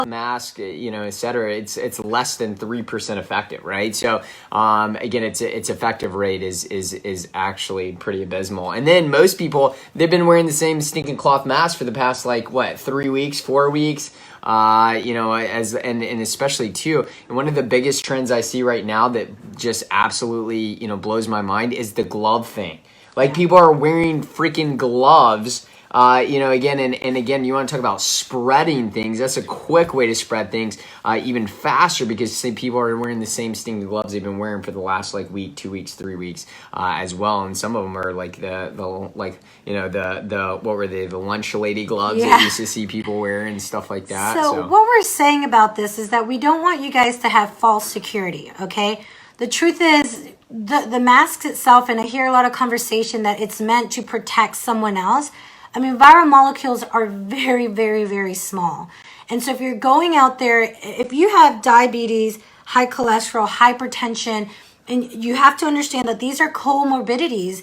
mask, et cetera, it's less than 3% effective, right? So again, its effective rate is actually pretty abysmal. And then most people, they've been wearing the same stinking cloth mask for the past 3 weeks, 4 weeks. And especially too, and one of the biggest trends I see right now that just absolutely, blows my mind is the glove thing. People are wearing freaking gloves, again, and again, you want to talk about spreading things. That's a quick way to spread things even faster, because people are wearing the same stinking gloves they've been wearing for the last week, 2 weeks, 3 weeks as well. And some of them are the lunch lady gloves that you used to see people wear and stuff like that. So what we're saying about this is that we don't want you guys to have false security, okay? The truth is, the mask itself, and I hear a lot of conversation that it's meant to protect someone else. I mean, viral molecules are very, very, very small. And so if you're going out there, if you have diabetes, high cholesterol, hypertension, and you have to understand that these are comorbidities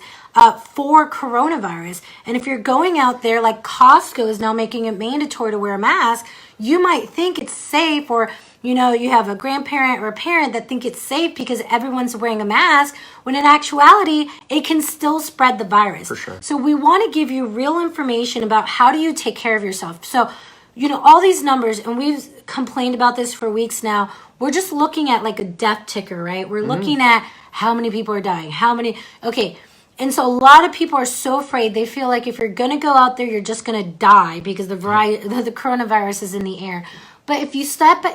for coronavirus. And if you're going out there, like Costco is now making it mandatory to wear a mask, you might think it's safe, or you have a grandparent or a parent that think it's safe because everyone's wearing a mask, when in actuality, it can still spread the virus. For sure. So we want to give you real information about how do you take care of yourself. So, all these numbers, and we've complained about this for weeks now, we're just looking at a death ticker, right? We're looking at how many people are dying, okay. And so a lot of people are so afraid. They feel like if you're going to go out there, you're just going to die because the coronavirus is in the air. But if you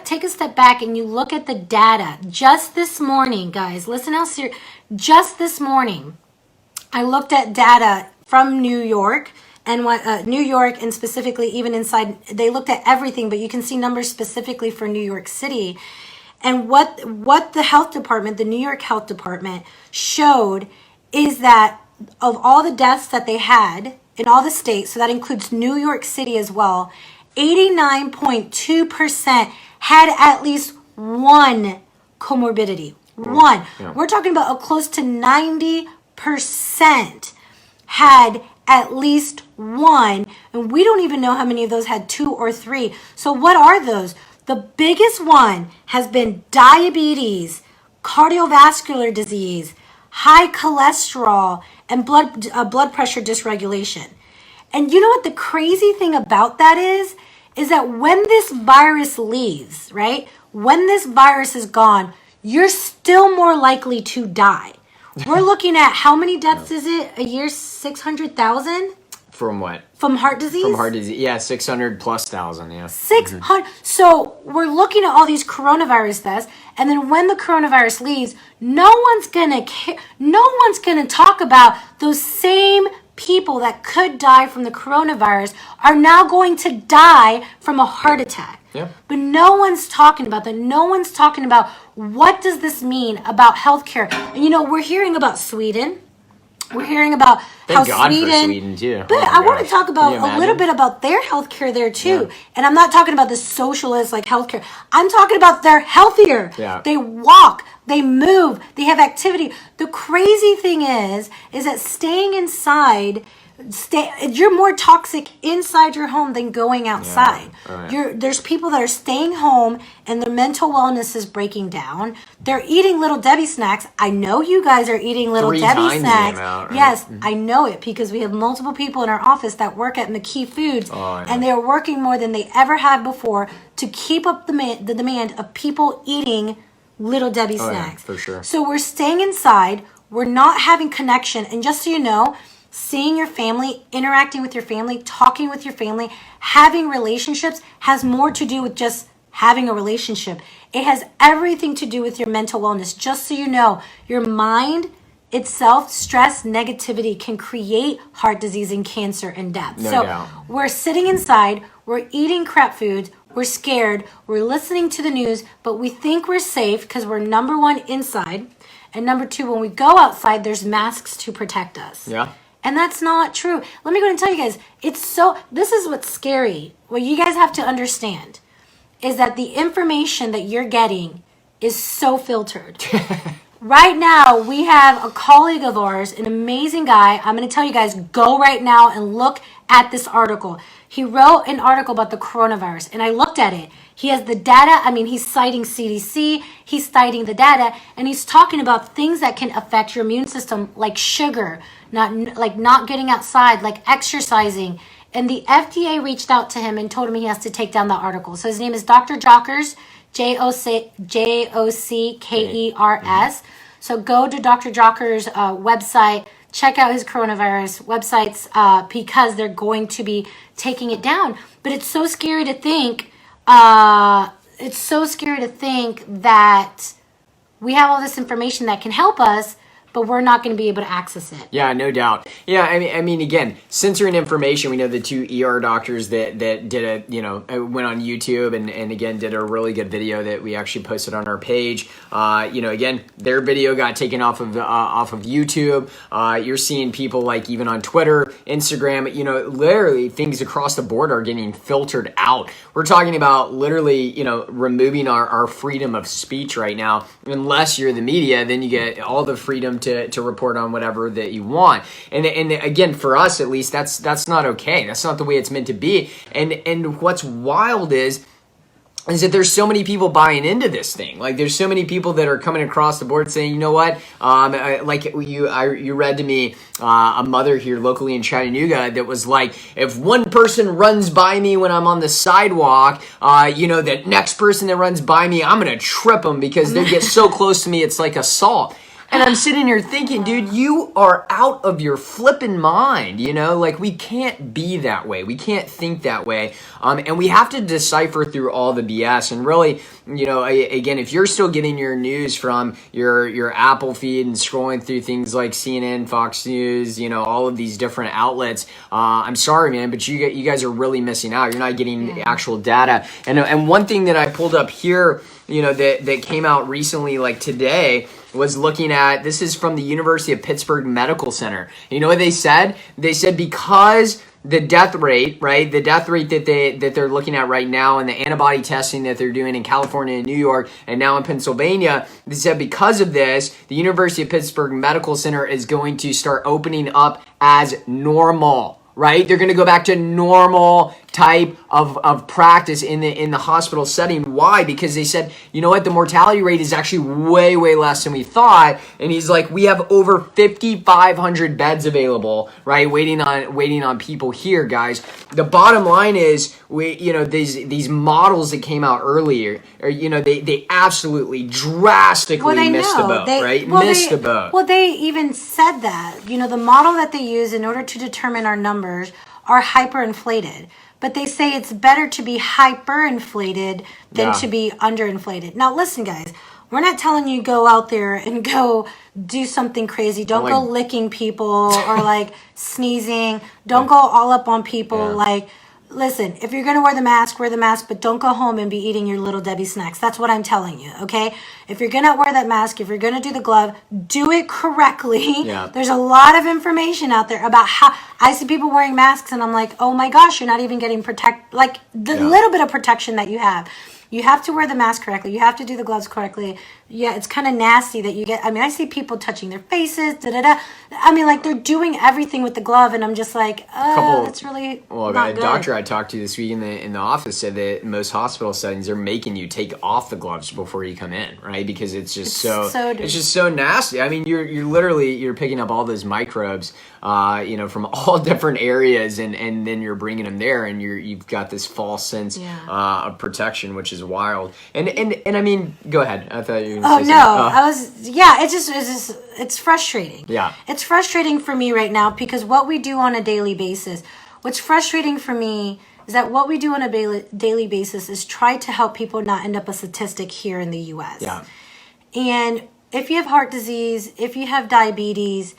take a step back and you look at the data, just this morning, guys, listen how serious. Just this morning, I looked at data from New York, and New York, and specifically even inside, they looked at everything, but you can see numbers specifically for New York City. And what the health department, the New York Health Department, showed is that of all the deaths that they had in all the states, so that includes New York City as well, 89.2% had at least one comorbidity. One. Yeah. We're talking about close to 90% had at least one, and we don't even know how many of those had 2 or 3. So what are those? The biggest one has been diabetes, cardiovascular disease, high cholesterol, and blood pressure dysregulation. And you know what the crazy thing about that is that when this virus leaves, right? When this virus is gone, you're still more likely to die. We're looking at how many deaths is it a year? 600,000? From what? From heart disease? From heart disease, yeah, 600 plus thousand, yeah. 600. So we're looking at all these coronavirus deaths, and then when the coronavirus leaves, no one's gonna talk about those same people that could die from the coronavirus are now going to die from a heart attack. Yeah. But no one's talking about that. No one's talking about what does this mean about healthcare. And we're hearing about Sweden. We're hearing about how Sweden too. But I want to talk about a little bit about their healthcare there too. Yeah. And I'm not talking about the socialist healthcare. I'm talking about they're healthier. Yeah. They walk, they move, they have activity. The crazy thing is that staying inside, you're more toxic inside your home than going outside. Yeah. Right. There's people that are staying home and their mental wellness is breaking down. They're eating Little Debbie snacks. I know you guys are eating Little Debbie snacks. Amount, right? Yes, I know it because we have multiple people in our office that work at McKee Foods, and they are working more than they ever have before to keep up the demand of people eating Little Debbie snacks. Yeah, for sure. So we're staying inside. We're not having connection. And just so you know, seeing your family, interacting with your family, talking with your family, having relationships has more to do with just having a relationship. It has everything to do with your mental wellness. Just so you know, your mind itself, stress, negativity can create heart disease and cancer and death. No doubt. We're sitting inside, we're eating crap foods, we're scared, we're listening to the news, but we think we're safe because we're number one inside. And number two, when we go outside, there's masks to protect us. Yeah. And that's not true. Let me go and tell you guys, this is what's scary. What you guys have to understand is that the information that you're getting is so filtered. Right now, we have a colleague of ours, an amazing guy. I'm going to tell you guys, go right now and look at this article. He wrote an article about the coronavirus, and I looked at it. He has the data. I mean, he's citing CDC, he's citing the data, and he's talking about things that can affect your immune system, like sugar, not getting outside, like exercising. And the FDA reached out to him and told him he has to take down the article. So his name is Dr. Jockers, Jockers. So go to Dr. Jockers' website, check out his coronavirus websites because they're going to be taking it down. But it's so scary to think. That we have all this information that can help us, but we're not going to be able to access it. Yeah, no doubt. Yeah, I mean, again, censoring information. We know the two ER doctors that did went on YouTube and again did a really good video that we actually posted on our page. Again, their video got taken off of YouTube. You're seeing people like even on Twitter, Instagram. Literally things across the board are getting filtered out. We're talking about literally, removing our freedom of speech right now. Unless you're the media, then you get all the freedom to report on whatever that you want. And again, for us at least, that's not okay. That's not the way it's meant to be. And what's wild is that there's so many people buying into this thing. Like there's so many people that are coming across the board saying, you know what, you read to me a mother here locally in Chattanooga that was like, if one person runs by me when I'm on the sidewalk, that next person that runs by me, I'm gonna trip them because they get so close to me, it's like assault. And I'm sitting here thinking, dude, you are out of your flipping mind, Like, we can't be that way. We can't think that way. And we have to decipher through all the BS. And really, again, if you're still getting your news from your Apple feed and scrolling through things like CNN, Fox News, all of these different outlets, I'm sorry, man, but you guys are really missing out. You're not getting actual data. And one thing that I pulled up here, that came out recently, like today, was looking at, this is from the University of Pittsburgh Medical Center. You know what they said? They said because the death rate, right? The death rate that they're looking at right now and the antibody testing that they're doing in California and New York and now in Pennsylvania, they said because of this, the University of Pittsburgh Medical Center is going to start opening up as normal. Right? They're going to go back to normal type of practice in the hospital setting. Why? Because they said, you know what? The mortality rate is actually way, way less than we thought. And he's like, we have over 5,500 beds available, right? Waiting on people here, guys. The bottom line is, these models that came out earlier, they absolutely drastically missed the boat, right? Missed the boat. Well, they even said that, the model that they use in order to determine our numbers are hyperinflated. But they say it's better to be hyperinflated than to be underinflated. Now, listen, guys, we're not telling you go out there and go do something crazy. Don't go licking people or like sneezing. Don't go all up on people. Like, listen, if you're going to wear the mask, but don't go home and be eating your Little Debbie snacks. That's what I'm telling you, okay? If you're going to wear that mask, if you're going to do the glove, do it correctly. Yeah. There's a lot of information out there about how I see people wearing masks and I'm like, oh my gosh, you're not even getting little bit of protection that you have. You have to wear the mask correctly. You have to do the gloves correctly. Yeah, it's kind of nasty that you get. I mean, I see people touching their faces. I mean, like they're doing everything with the glove, and I'm just like, that's really not good. A doctor I talked to this week in the office said that in most hospital settings they're making you take off the gloves before you come in, right? Because it's just it's just so nasty. I mean, you're picking up all those microbes, from all different areas, and then you're bringing them there, and you've got this false sense of protection, which is wild. And I mean, go ahead. I thought you. Oh no, it's frustrating. Yeah. It's frustrating for me right now because what we do on a daily basis, what's frustrating for me is that what we do on a daily basis is try to help people not end up a statistic here in the U.S. Yeah. And if you have heart disease, if you have diabetes,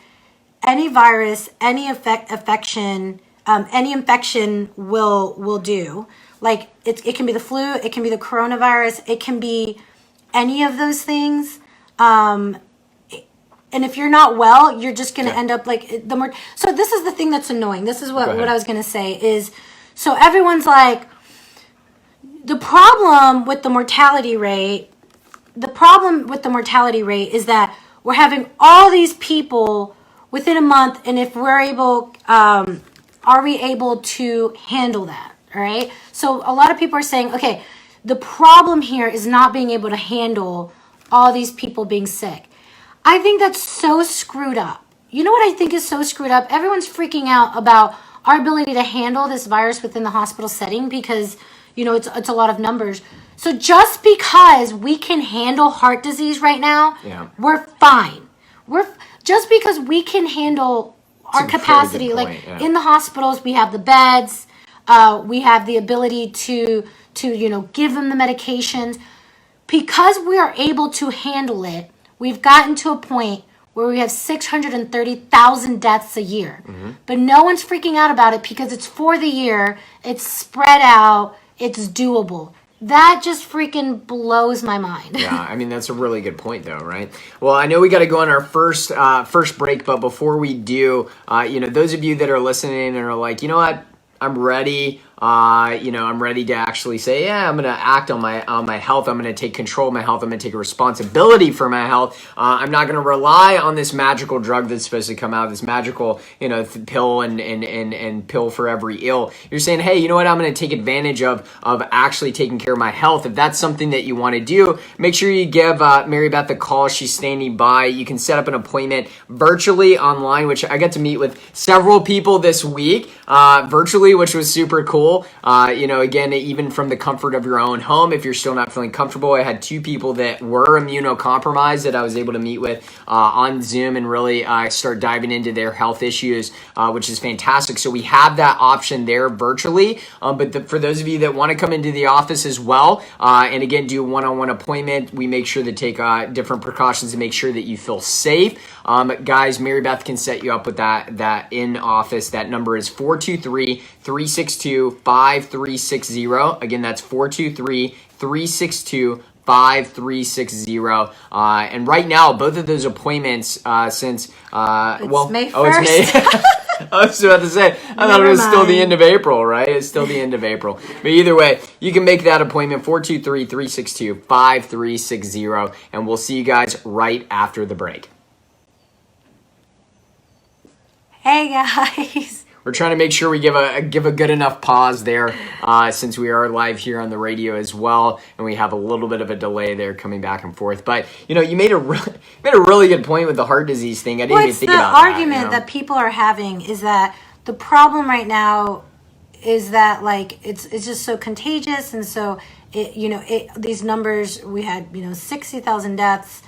any virus, any infection will do. Like it can be the flu, it can be the coronavirus, it can be any of those things. And if you're not well, you're just going to end up like so this is the thing that's annoying. This is what I was going to say is, so everyone's like, the problem with the mortality rate is that we're having all these people within a month, and if we're able, are we able to handle that? All right. So a lot of people are saying, okay, the problem here is not being able to handle all these people being sick. I think that's so screwed up. You know what I think is so screwed up? Everyone's freaking out about our ability to handle this virus within the hospital setting because, it's a lot of numbers. So just because we can handle heart disease right now, we're fine. Just because we can handle our capacity, like in the hospitals, we have the beds, we have the ability to give them the medications. Because we are able to handle it, we've gotten to a point where we have 630,000 deaths a year. But no one's freaking out about it because it's for the year, it's spread out, it's doable. That just freaking blows my mind. Yeah, I mean, that's a really good point, though, right? Well, I know we got to go on our first break, but before we do, those of you that are listening and are like, you know what, I'm ready. I'm ready to actually say, yeah, I'm going to act on my health. I'm going to take control of my health. I'm going to take responsibility for my health. I'm not going to rely on this magical drug that's supposed to come out, this magical, pill and pill for every ill. You're saying, hey, you know what? I'm going to take advantage of actually taking care of my health. If that's something that you want to do, make sure you give Mary Beth a call. She's standing by. You can set up an appointment virtually online, which I got to meet with several people this week virtually, which was super cool. Again, even from the comfort of your own home, if you're still not feeling comfortable. I had 2 people that were immunocompromised that I was able to meet with on Zoom and really start diving into their health issues, which is fantastic. So we have that option there virtually. But for those of you that want to come into the office as well, and again, do a one-on-one appointment, we make sure to take different precautions to make sure that you feel safe. Guys, Mary Beth can set you up with that in office. That number is 423-362-5360. Again, that's 423-362-5360. And right now, both of those appointments, since May 1st. It's May. I was about to say, I thought it was still the end of April, right? It's still the end of April. But either way, you can make that appointment, 423-362-5360, and we'll see you guys right after the break. Hey, guys. We're trying to make sure we give a good enough pause there since we are live here on the radio as well, and we have a little bit of a delay there coming back and forth. But you made a really good point with the heart disease thing. I didn't even think about that. The argument that people are having is that the problem right now is that it's just so contagious, and so these numbers, we had 60,000 deaths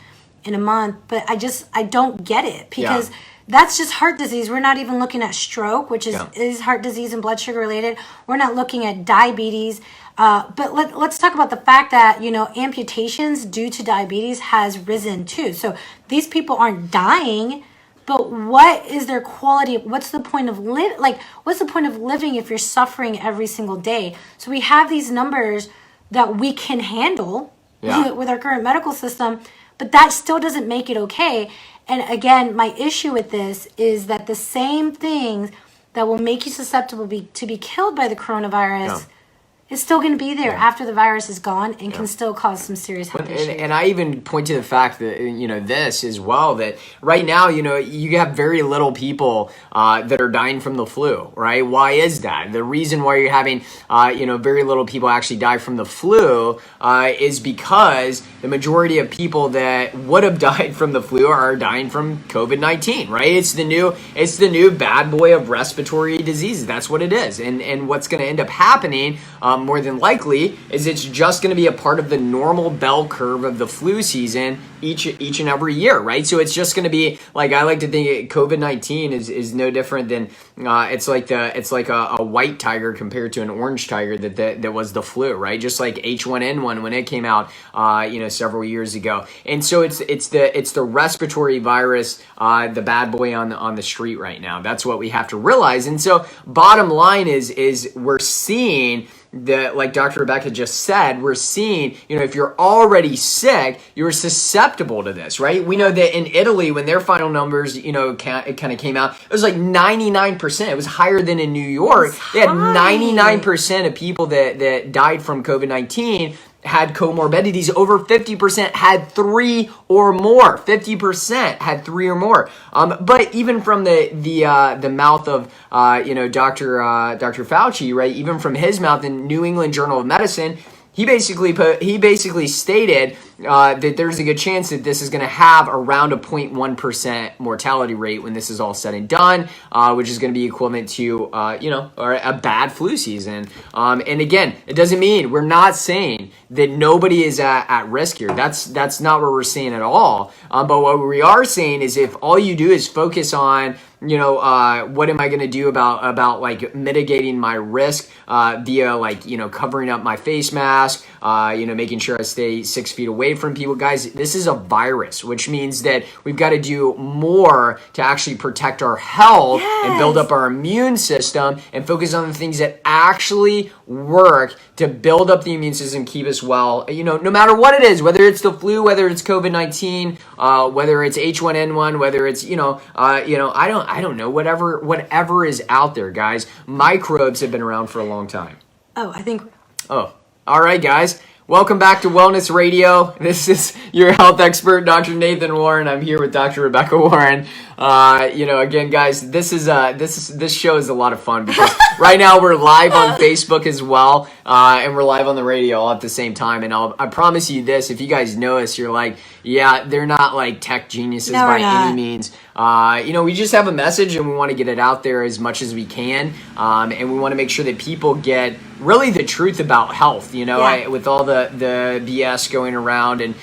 in a month, but I don't get it because. Yeah. That's just heart disease. We're not even looking at stroke, which is heart disease and blood sugar related. We're not looking at diabetes. But let's talk about the fact that, amputations due to diabetes has risen too. So these people aren't dying, but what is their quality? What's the point of what's the point of living if you're suffering every single day? So we have these numbers that we can handle with our current medical system, but that still doesn't make it okay. And again, my issue with this is that the same things that will make you susceptible to be killed by the coronavirus is still going to be there after the virus is gone and can still cause some serious health issues. And I even point to the fact that, this as well, that right now, you have very little people that are dying from the flu, right? Why is that? The reason why you're having, very little people actually die from the flu is because the majority of people that would have died from the flu are dying from COVID-19, right? It's the new bad boy of respiratory diseases. That's what it is. And what's going to end up happening, more than likely, is it's just going to be a part of the normal bell curve of the flu season each and every year, right? So it's just going to be like, I like to think COVID-19 is no different than it's like a white tiger compared to an orange tiger that was the flu, right? Just like H1N1 when it came out several years ago. And so it's the respiratory virus, the bad boy on the street right now. That's what we have to realize. And so bottom line is we're seeing that, like Dr. Rebecca just said, we're seeing, if you're already sick, you're susceptible to this, right? We know that in Italy, when their final numbers, it kind of came out, it was like 99%. It was higher than in New York. They had 99% of people that died from COVID-19 had comorbidities. Over 50% had 3 or more. 50% had 3 or more. But even from the mouth of Dr. Fauci, right? Even from his mouth in New England Journal of Medicine, he basically stated that there's a good chance that this is going to have around a 0.1% mortality rate when this is all said and done, which is going to be equivalent to or a bad flu season. And again, it doesn't mean, we're not saying that nobody is at risk here. That's not what we're saying at all. But what we are saying is, if all you do is focus on what am I going to do about like mitigating my risk via covering up my face mask, making sure I stay 6 feet away from people. Guys, this is a virus, which means that we've got to do more to actually protect our health and build up our immune system and focus on the things that actually work to build up the immune system, keep us well, no matter what it is, whether it's the flu, whether it's COVID-19, whether it's H1N1, whether it's, I don't know, whatever is out there, guys. Microbes have been around for a long time. Oh, all right, guys. Welcome back to Wellness Radio. This is your health expert, Dr. Nathan Warren. I'm here with Dr. Rebecca Warren. Again, guys, this show is a lot of fun because right now we're live on Facebook as well, and we're live on the radio all at the same time. And I promise you this: if you guys know us, you're like, yeah, they're not like tech geniuses by any means. We just have a message and we want to get it out there as much as we can, and we want to make sure that people get really the truth about health. With all the BS going around and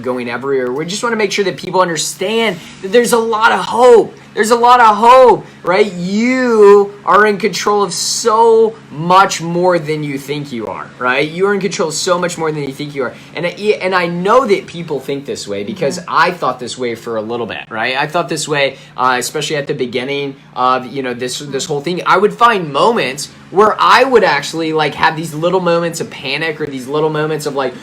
going everywhere, we just want to make sure that people understand that there's a lot of hope. There's a lot of hope, right? You are in control of so much more than you think you are, right? You are in control of so much more than you think you are. And I know that people think this way because I thought this way for a little bit, right? I thought this way, especially at the beginning of, this whole thing. I would find moments where I would actually have these little moments of panic or these little moments of like,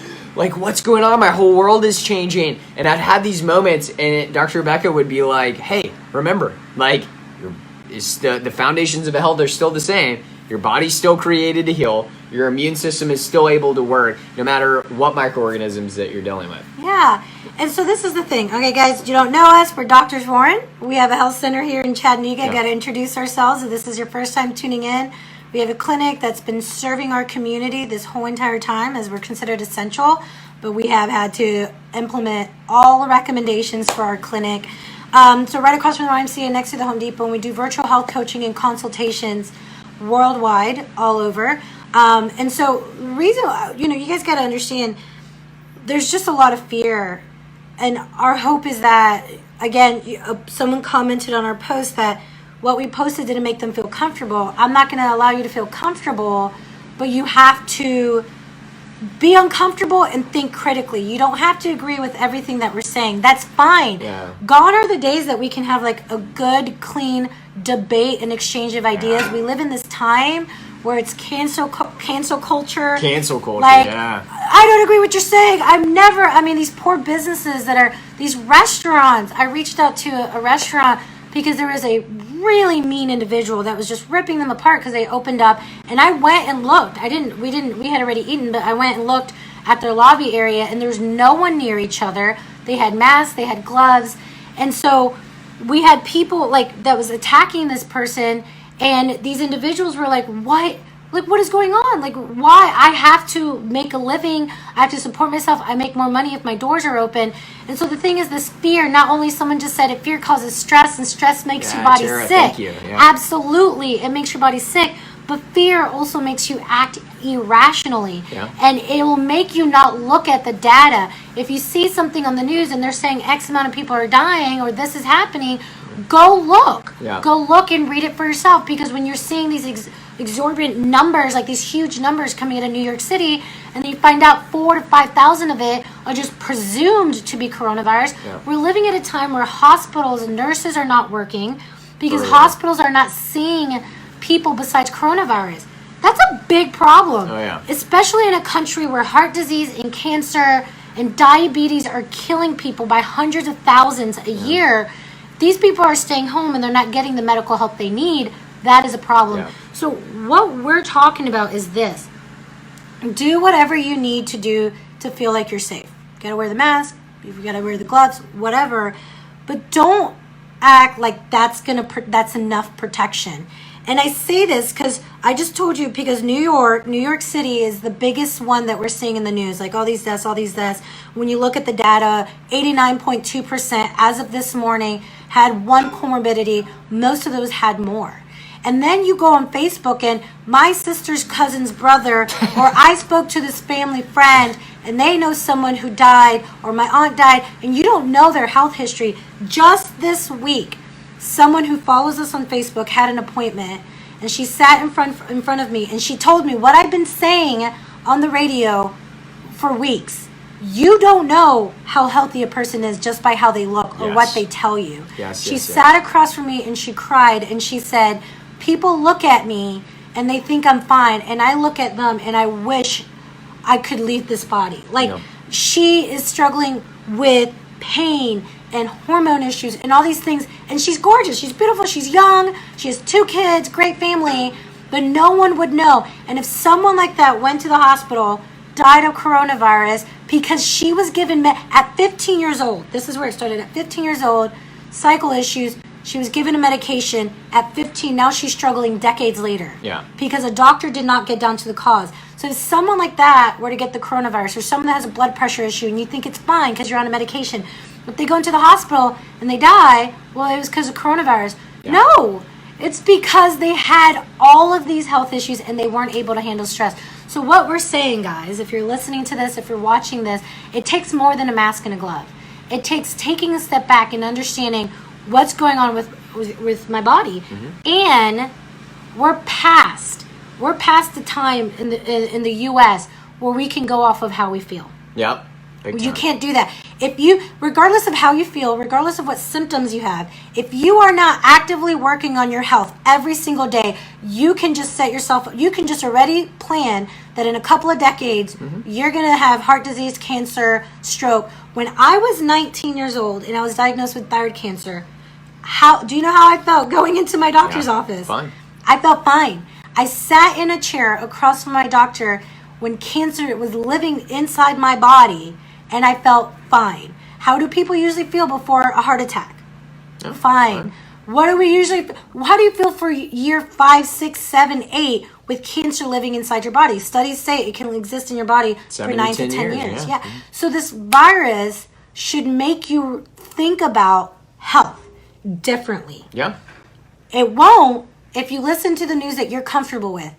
what's going on? My whole world is changing. And I'd have these moments, and Dr. Rebecca would be like, hey, remember, the foundations of health are still the same. Your body's still created to heal. Your immune system is still able to work no matter what microorganisms that you're dealing with. Yeah. And so this is the thing. Okay, guys, you don't know us. We're Doctors Warren. We have a health center here in Chattanooga. Got to introduce ourselves. If this is your first time tuning in, we have a clinic that's been serving our community this whole entire time, as we're considered essential, but we have had to implement all the recommendations for our clinic. So right across from the YMCA next to the Home Depot, and we do virtual health coaching and consultations worldwide, all over. And so the reason, you guys got to understand, there's just a lot of fear. And our hope is that, again, someone commented on our post that what we posted didn't make them feel comfortable. I'm not going to allow you to feel comfortable, but you have to be uncomfortable and think critically. You don't have to agree with everything that we're saying. That's fine. Yeah. Gone are the days that we can have a good, clean debate and exchange of ideas. Yeah. We live in this time where it's cancel culture. Cancel culture, I don't agree with what you're saying. These poor businesses that are, these restaurants. I reached out to a restaurant because there was a really mean individual that was just ripping them apart because they opened up, and I went and looked. We had already eaten, but I went and looked at their lobby area, and there was no one near each other. They had masks, they had gloves, and so we had people that was attacking this person, and these individuals were like, what is going on? Why? I have to make a living. I have to support myself. I make more money if my doors are open. And so the thing is, this fear, not only someone just said it, fear causes stress, and stress makes your body sick. Thank you. Yeah. Absolutely. It makes your body sick. But fear also makes you act irrationally. Yeah. And it will make you not look at the data. If you see something on the news and they're saying X amount of people are dying or this is happening, go look. Yeah. Go look and read it for yourself. Because when you're seeing these exorbitant numbers, these huge numbers coming out of New York City, and then you find out 4,000 to 5,000 of it are just presumed to be coronavirus. Yeah. We're living at a time where hospitals and nurses are not working because hospitals are not seeing people besides coronavirus. That's a big problem. Oh, yeah. Especially in a country where heart disease and cancer and diabetes are killing people by hundreds of thousands a year. These people are staying home and they're not getting the medical help they need. That is a problem. Yeah. So what we're talking about is this. Do whatever you need to do to feel like you're safe. You gotta wear the mask, you gotta wear the gloves, whatever. But don't act like that's enough protection. And I say this because I just told you, because New York City is the biggest one that we're seeing in the news. Like all these deaths. When you look at the data, 89.2% as of this morning had one comorbidity. Most of those had more. And then you go on Facebook and my sister's cousin's brother, or I spoke to this family friend and they know someone who died, or my aunt died, and you don't know their health history. Just this week, someone who follows us on Facebook had an appointment, and she sat in front of me and she told me what I've been saying on the radio for weeks. You don't know how healthy a person is just by how they look or what they tell you. She sat across from me and she cried and she said, people look at me and they think I'm fine, and I look at them and I wish I could leave this body. She is struggling with pain and hormone issues and all these things, and she's gorgeous, she's beautiful, she's young, she has 2 kids, great family, but no one would know. And if someone like that went to the hospital, died of coronavirus because she was given at 15 years old, this is where it started, at 15 years old, cycle issues, she was given a medication at 15, now she's struggling decades later. Because a doctor did not get down to the cause. So if someone like that were to get the coronavirus, or someone that has a blood pressure issue and you think it's fine because you're on a medication, if they go into the hospital and they die, well, it was because of coronavirus. No, it's because they had all of these health issues and they weren't able to handle stress. So what we're saying, guys, if you're listening to this, if you're watching this, it takes more than a mask and a glove. It takes taking a step back and understanding what's going on with my body. And we're past the time in the U.S. where we can go off of how we feel. You can't do that. If you, regardless of how you feel, regardless of what symptoms you have, if you are not actively working on your health every single day, you can just you can just already plan that in a couple of decades, you're going to have heart disease, cancer, stroke. When I was 19 years old and I was diagnosed with thyroid cancer, do you know how I felt going into my doctor's office? Fine. I felt fine. I sat in a chair across from my doctor when cancer was living inside my body, and I felt fine. How do people usually feel before a heart attack? Fine. How do you feel for year 5, 6, 7, 8 with cancer living inside your body? Studies say it can exist in your body for 9 to 10 years. So this virus should make you think about health differently. It won't if you listen to the news that you're comfortable with.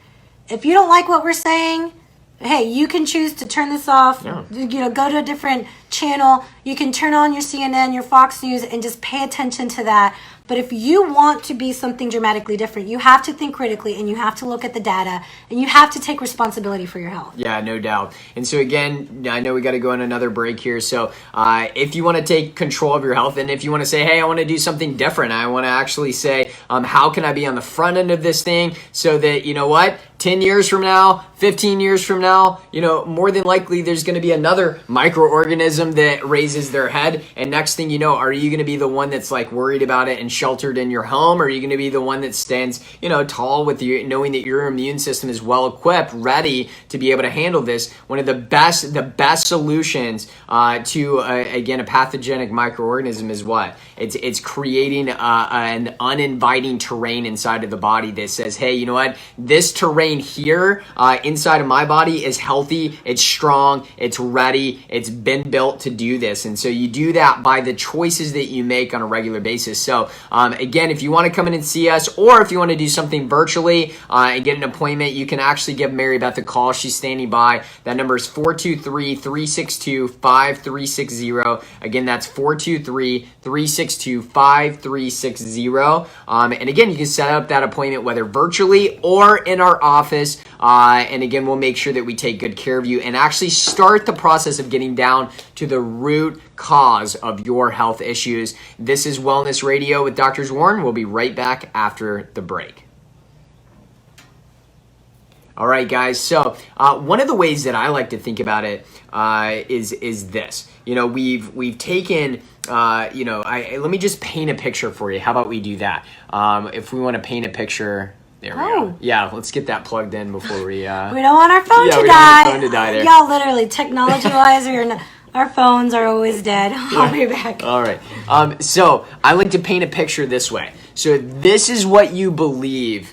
If you don't like what we're saying, hey, you can choose to turn this off, go to a different channel. You can turn on your CNN, your Fox News, and just pay attention to that. But if you want to be something dramatically different, you have to think critically, and you have to look at the data, and you have to take responsibility for your health. Yeah, no doubt. And so again, I know we got to go on another break here. So if you want to take control of your health, and if you want to say, hey, I want to do something different, I want to actually say, how can I be on the front end of this thing so that, 10 years from now, 15 years from now, more than likely there's going to be another microorganism that raises their head. And next thing you know, are you going to be the one that's like worried about it and sheltered in your home? Or are you going to be the one that stands, tall with you, knowing that your immune system is well equipped, ready to be able to handle this? One of the best solutions to, again, a pathogenic microorganism is what? It's creating an uninviting terrain inside of the body that says, hey, you know what? This terrain here inside of my body is healthy, it's strong, it's ready, it's been built to do this. And so you do that by the choices that you make on a regular basis. So again, if you want to come in and see us, or if you want to do something virtually and get an appointment, you can actually give Mary Beth a call. She's standing by. That number is 423-362-5360. Again, that's 423-362-5360. And again, you can set up that appointment whether virtually or in our office. And again, we'll make sure that we take good care of you and actually start the process of getting down to the root cause of your health issues. This is Wellness Radio with Drs. Warren. We'll be right back after the break. All right, guys. So one of the ways that I like to think about it is this. We've taken. Let me just paint a picture for you. How about we do that? If we want to paint a picture. There we go. Yeah, let's get that plugged in before we... We don't want our phone to die. We don't want our phone to die there. Y'all, literally, technology-wise, our phones are always dead. I'll be back. All right. So I like to paint a picture this way. So this is what you believe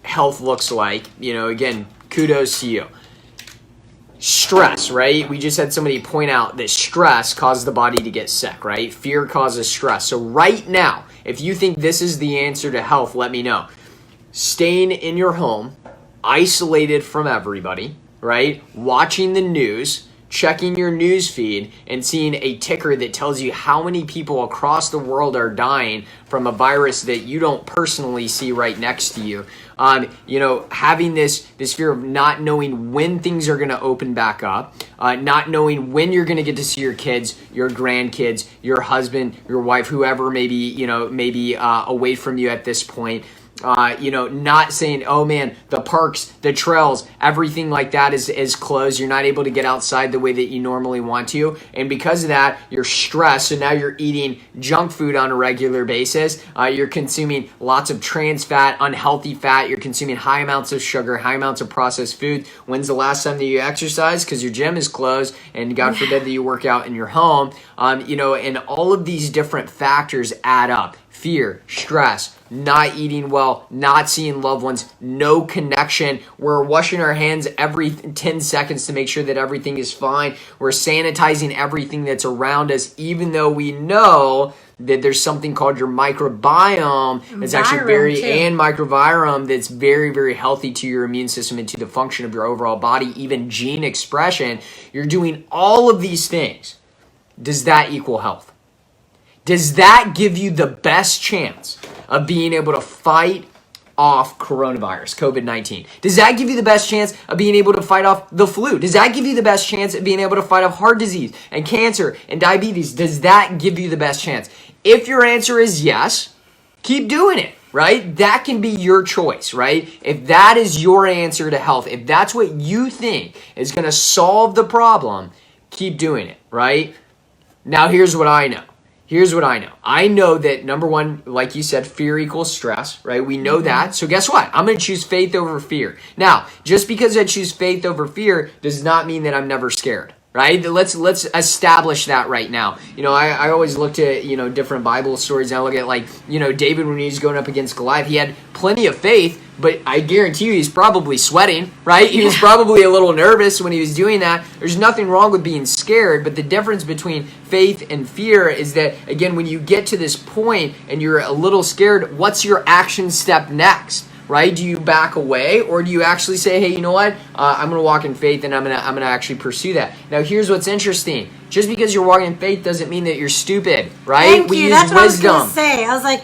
health looks like. Again, kudos to you. Stress, right? We just had somebody point out that stress causes the body to get sick, right? Fear causes stress. So right now, if you think this is the answer to health, let me know. Staying in your home, isolated from everybody, right? Watching the news, checking your news feed, and seeing a ticker that tells you how many people across the world are dying from a virus that you don't personally see right next to you. Having this fear of not knowing when things are going to open back up, not knowing when you're going to get to see your kids, your grandkids, your husband, your wife, whoever may be away from you at this point. Not saying, oh man, the parks, the trails, everything like that is closed. You're not able to get outside the way that you normally want to. And because of that, you're stressed. So now you're eating junk food on a regular basis. You're consuming lots of trans fat, unhealthy fat. You're consuming high amounts of sugar, high amounts of processed food. When's the last time that you exercised? Because your gym is closed, and God forbid that you work out in your home. And all of these different factors add up. Fear, stress, not eating well, not seeing loved ones, no connection. We're washing our hands every 10 seconds to make sure that everything is fine. We're sanitizing everything that's around us, even though we know that there's something called your microbiome that's actually microvirome that's very, very healthy to your immune system and to the function of your overall body, even gene expression. You're doing all of these things. Does that equal health? Does that give you the best chance of being able to fight off coronavirus, COVID-19? Does that give you the best chance of being able to fight off the flu? Does that give you the best chance of being able to fight off heart disease and cancer and diabetes? Does that give you the best chance? If your answer is yes, keep doing it, right? That can be your choice, right? If that is your answer to health, if that's what you think is going to solve the problem, keep doing it, right? Now, here's what I know. I know that, number one, like you said, fear equals stress, right? We know that. So guess what? I'm going to choose faith over fear. Now, just because I choose faith over fear does not mean that I'm never scared, right? Let's establish that right now. I always looked at, different Bible stories, and I look at David when he was going up against Goliath. He had plenty of faith, but I guarantee you he's probably sweating, right? He was probably a little nervous when he was doing that. There's nothing wrong with being scared, but the difference between faith and fear is that, again, when you get to this point and you're a little scared, what's your action step next? Right? Do you back away, or do you actually say, hey, you know what? I'm going to walk in faith, and I'm going to actually pursue that. Now, here's what's interesting. Just because you're walking in faith doesn't mean that you're stupid, right? Thank you. That's what I was going to say. I was like,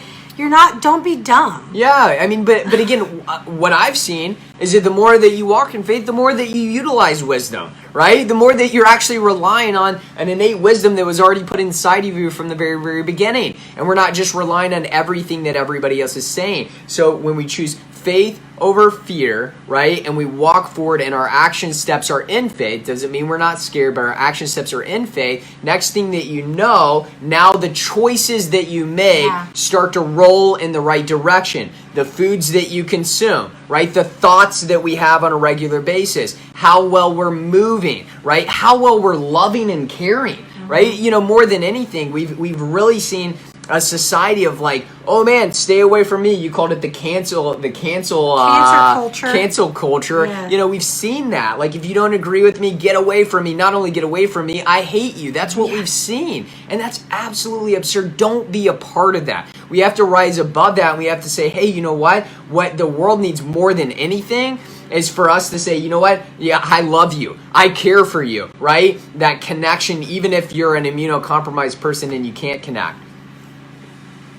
don't be dumb. Yeah, but again, what I've seen is that the more that you walk in faith, the more that you utilize wisdom, right? The more that you're actually relying on an innate wisdom that was already put inside of you from the very, very beginning. And we're not just relying on everything that everybody else is saying. So when we choose faith over fear, right? And we walk forward and our action steps are in faith. Doesn't mean we're not scared, but our action steps are in faith. Next thing that you know, now the choices that you make start to roll in the right direction. The foods that you consume, right? The thoughts that we have on a regular basis. How well we're moving, right? How well we're loving and caring, right? More than anything, we've really seen a society of oh man, stay away from me. You called it the cancel culture. Cancel culture. Yeah. We've seen that. If you don't agree with me, get away from me. Not only get away from me, I hate you. That's what we've seen. And that's absolutely absurd. Don't be a part of that. We have to rise above that, and we have to say, hey, you know what? What the world needs more than anything is for us to say, you know what? Yeah, I love you. I care for you, right? That connection, even if you're an immunocompromised person and you can't connect.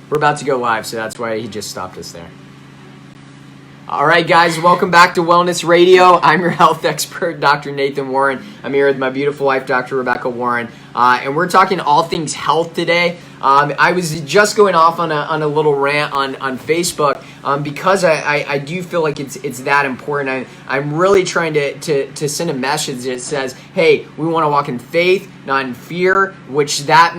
We're about to go live, so that's why he just stopped us there. All right, guys, welcome back to Wellness Radio. I'm your health expert, Dr. Nathan Warren. I'm here with my beautiful wife, Dr. Rebecca Warren, and we're talking all things health today. I was just going off on a little rant on Facebook because I do feel like it's that important. I'm really trying to send a message that says, hey, we want to walk in faith, not in fear, which that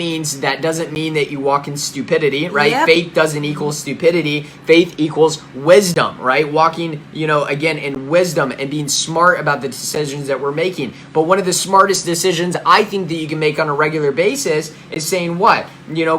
doesn't mean that you walk in stupidity, right? Yep. Faith doesn't equal stupidity. Faith equals wisdom, right? Walking, again, in wisdom and being smart about the decisions that we're making. But one of the smartest decisions I think that you can make on a regular basis is saying what?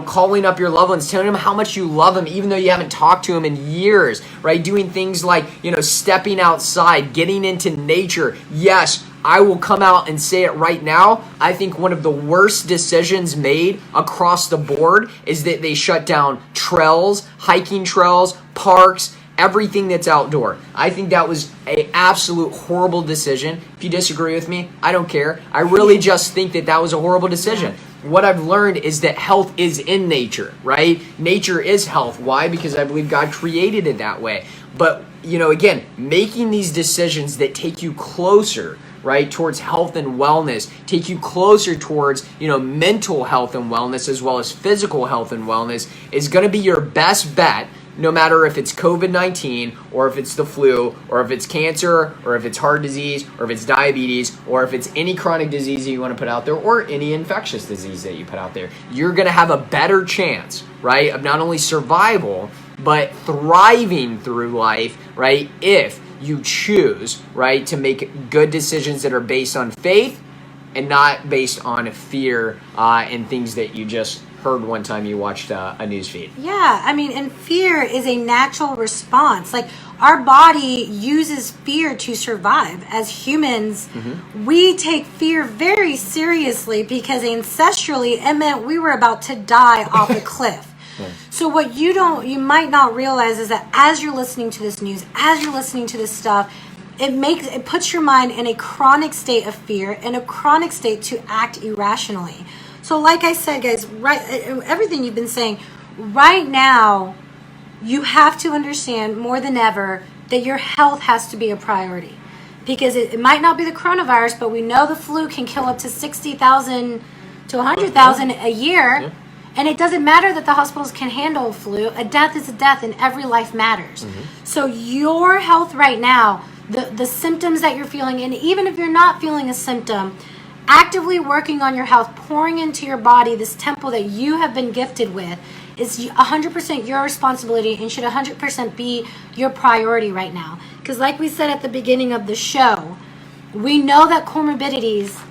Calling up your loved ones, telling them how much you love them, even though you haven't talked to them in years, right? Doing things like, stepping outside, getting into nature. Yes, I will come out and say it right now. I think one of the worst decisions made across the board is that they shut down trails, hiking trails, parks, everything that's outdoor. I think that was an absolute horrible decision. If you disagree with me, I don't care. I really just think that was a horrible decision. What I've learned is that health is in nature, right? Nature is health. Why? Because I believe God created it that way. But, again, making these decisions that take you closer, right, towards health and wellness, take you closer towards, mental health and wellness as well as physical health and wellness is going to be your best bet, no matter if it's COVID-19 or if it's the flu or if it's cancer or if it's heart disease or if it's diabetes or if it's any chronic disease that you want to put out there or any infectious disease that you put out there. You're going to have a better chance, right, of not only survival, but thriving through life, right, if you choose, right, to make good decisions that are based on faith and not based on fear and things that you just heard one time you watched a news feed. Yeah, and fear is a natural response. Like, our body uses fear to survive. As humans, we take fear very seriously because ancestrally it meant we were about to die off a cliff. So what you might not realize is that as you're listening to this news, as you're listening to this stuff, it puts your mind in a chronic state of fear and a chronic state to act irrationally. So like I said, guys, right, everything you've been saying, right now, you have to understand more than ever that your health has to be a priority. Because it might not be the coronavirus, but we know the flu can kill up to 60,000 to 100,000 a year. Yeah. And it doesn't matter that the hospitals can handle flu. A death is a death and every life matters. So your health right now, the symptoms that you're feeling, and even if you're not feeling a symptom, actively working on your health, pouring into your body this temple that you have been gifted with is 100% your responsibility and should 100% be your priority right now. Because like we said at the beginning of the show, we know that comorbidities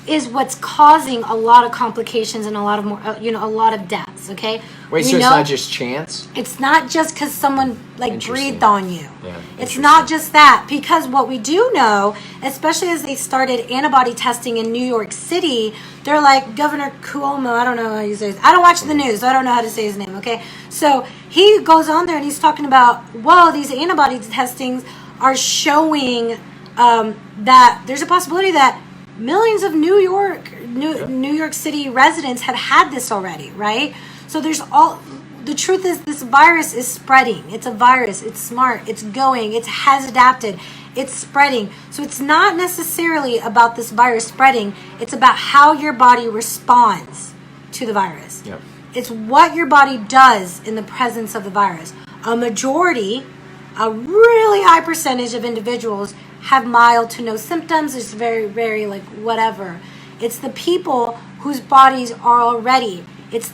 is what's causing a lot of complications and a lot of more, a lot of deaths. Okay. Wait, so it's not just chance? It's not just because someone breathed on you. Yeah, it's not just that, because what we do know, especially as they started antibody testing in New York City, they're like Governor Cuomo. I don't know how you say his. I don't watch the news. So I don't know how to say his name. Okay, so he goes on there and he's talking about, whoa, these antibody testings are showing that there's a possibility that millions of New York City residents have had this already, right? So the truth is this virus is spreading. It's a virus. It's smart. It's going. It has adapted. It's spreading. So it's not necessarily about this virus spreading. It's about how your body responds to the virus. Yep. It's what your body does in the presence of the virus. A really high percentage of individuals have mild to no symptoms. It's very, very whatever. It's the people whose bodies are already, it's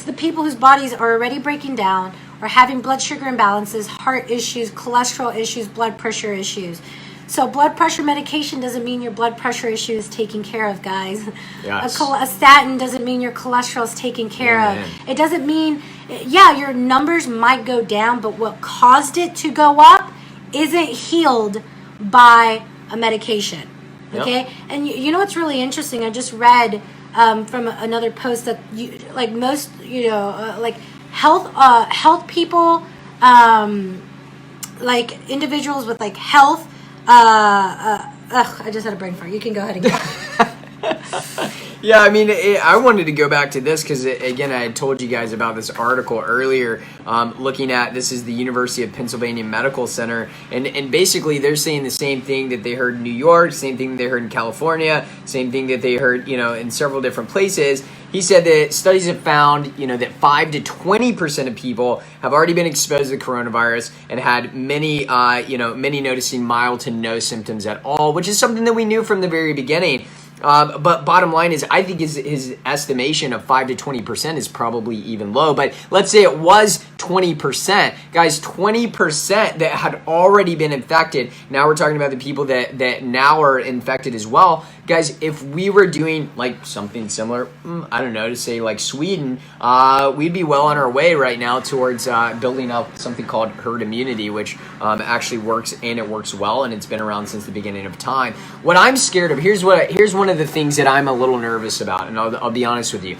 the people whose bodies are already breaking down or having blood sugar imbalances, heart issues, cholesterol issues, blood pressure issues. So blood pressure medication doesn't mean your blood pressure issue is taken care of, guys. Yes. A statin doesn't mean your cholesterol is taken care of. It doesn't mean, your numbers might go down, but what caused it to go up isn't healed by a medication. Okay? Yep. And you know what's really interesting? I just read from another post that most health people, individuals with health. I just had a brain fart. You can go ahead and go. Yeah, I mean, I wanted to go back to this because, again, I had told you guys about this article earlier, looking at, this is the University of Pennsylvania Medical Center, and basically they're saying the same thing that they heard in New York, same thing they heard in California, same thing that they heard, in several different places. He said that studies have found, that 5 to 20% of people have already been exposed to the coronavirus and had many noticing mild to no symptoms at all, which is something that we knew from the very beginning. But bottom line is, I think his estimation of 5 to 20% is probably even low. But let's say it was 20%. Guys, 20% that had already been infected. Now we're talking about the people that now are infected as well. Guys, if we were doing like something similar, I don't know, to say like Sweden, we'd be well on our way right now towards building up something called herd immunity, which actually works, and it works well, and it's been around since the beginning of time. What I'm scared of, here's one of the things that I'm a little nervous about, and I'll be honest with you.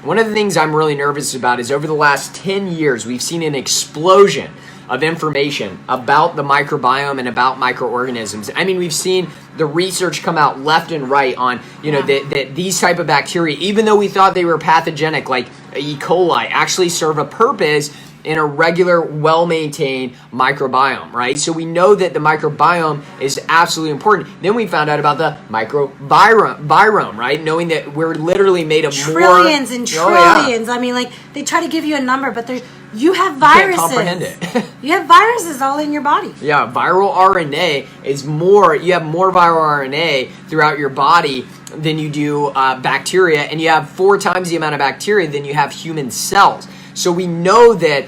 One of the things I'm really nervous about is over the last 10 years, we've seen an explosion of information about the microbiome and about microorganisms. I mean, we've seen the research come out left and right on, that these type of bacteria, even though we thought they were pathogenic, like E. coli, actually serve a purpose in a regular, well-maintained microbiome, right? So we know that the microbiome is absolutely important. Then we found out about the microbiome, right? Knowing that we're literally made of trillions and trillions. I mean, like, they try to give you a number, but you have viruses. You can't comprehend it. You have viruses all in your body. Yeah, viral RNA is more, you have more viral RNA throughout your body than you do bacteria, and you have 4 times the amount of bacteria than you have human cells. So we know that,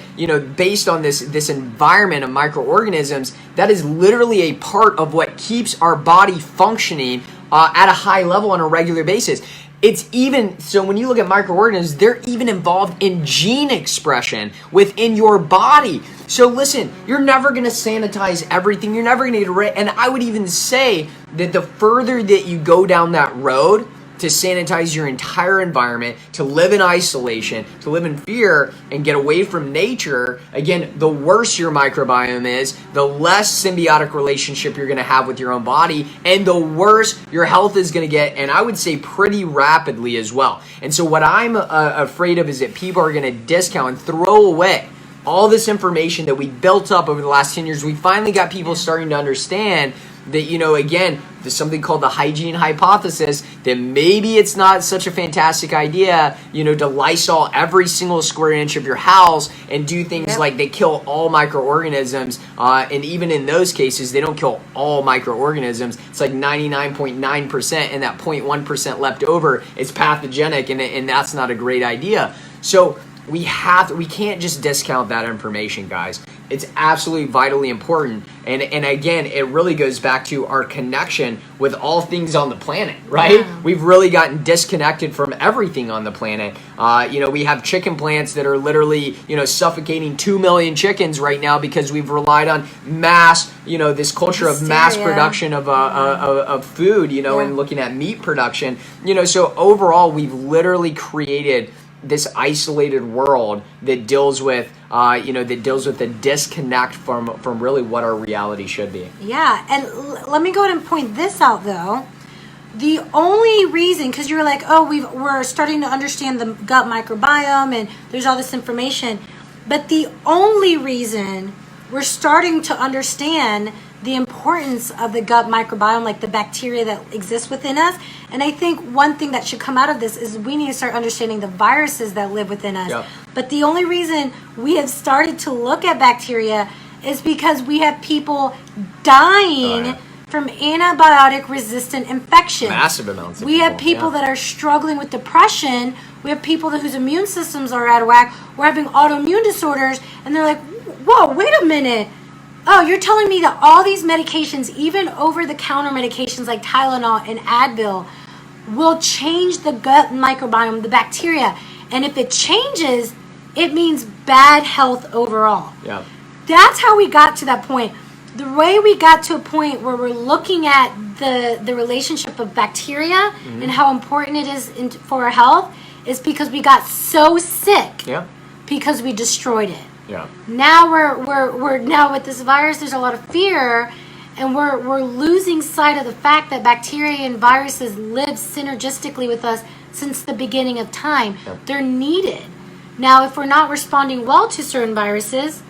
based on this environment of microorganisms, that is literally a part of what keeps our body functioning at a high level on a regular basis. It's even, so when you look at microorganisms, they're even involved in gene expression within your body. So listen, you're never going to sanitize everything. You're never going to get rid, and I would even say that the further that you go down that road, to sanitize your entire environment, to live in isolation, to live in fear, and get away from nature, again, the worse your microbiome is, the less symbiotic relationship you're going to have with your own body, and the worse your health is going to get, and I would say pretty rapidly as well. And so what I'm afraid of is that people are going to discount and throw away all this information that we built up over the last 10 years. We finally got people starting to understand that, again, there's something called the hygiene hypothesis, that maybe it's not such a fantastic idea, to Lysol every single square inch of your house and do things like they kill all microorganisms. And even in those cases, they don't kill all microorganisms. It's like 99.9%, and that 0.1% left over is pathogenic, and that's not a great idea. So we can't just discount that information, guys. It's absolutely vitally important. And again, it really goes back to our connection with all things on the planet, right? Yeah. We've really gotten disconnected from everything on the planet. We have chicken plants that are literally, suffocating 2 million chickens right now because we've relied on mass, this culture of mass production of food, and looking at meat production. So overall, we've literally created this isolated world that deals with the disconnect from really what our reality should be. Yeah, and let me go ahead and point this out though. The only reason, because you're like, we're starting to understand the gut microbiome and there's all this information, but the only reason we're starting to understand the importance of the gut microbiome, like the bacteria that exist within us. And I think one thing that should come out of this is we need to start understanding the viruses that live within us. Yep. But the only reason we have started to look at bacteria is because we have people dying from antibiotic resistant infections. Massive amounts of We have people that are struggling with depression. We have people whose immune systems are out of whack. We're having autoimmune disorders, and they're like, whoa, wait a minute. Oh, you're telling me that all these medications, even over-the-counter medications like Tylenol and Advil, will change the gut microbiome, the bacteria. And if it changes, it means bad health overall. Yeah. That's how we got to that point. The way we got to a point where we're looking at the relationship of bacteria and how important it is for our health is because we got so sick because we destroyed it. Yeah. Now we're now with this virus, there's a lot of fear, And we're losing sight of the fact that bacteria and viruses live synergistically with us since the beginning of time. Yep. They're needed. Now, if we're not responding well to certain viruses,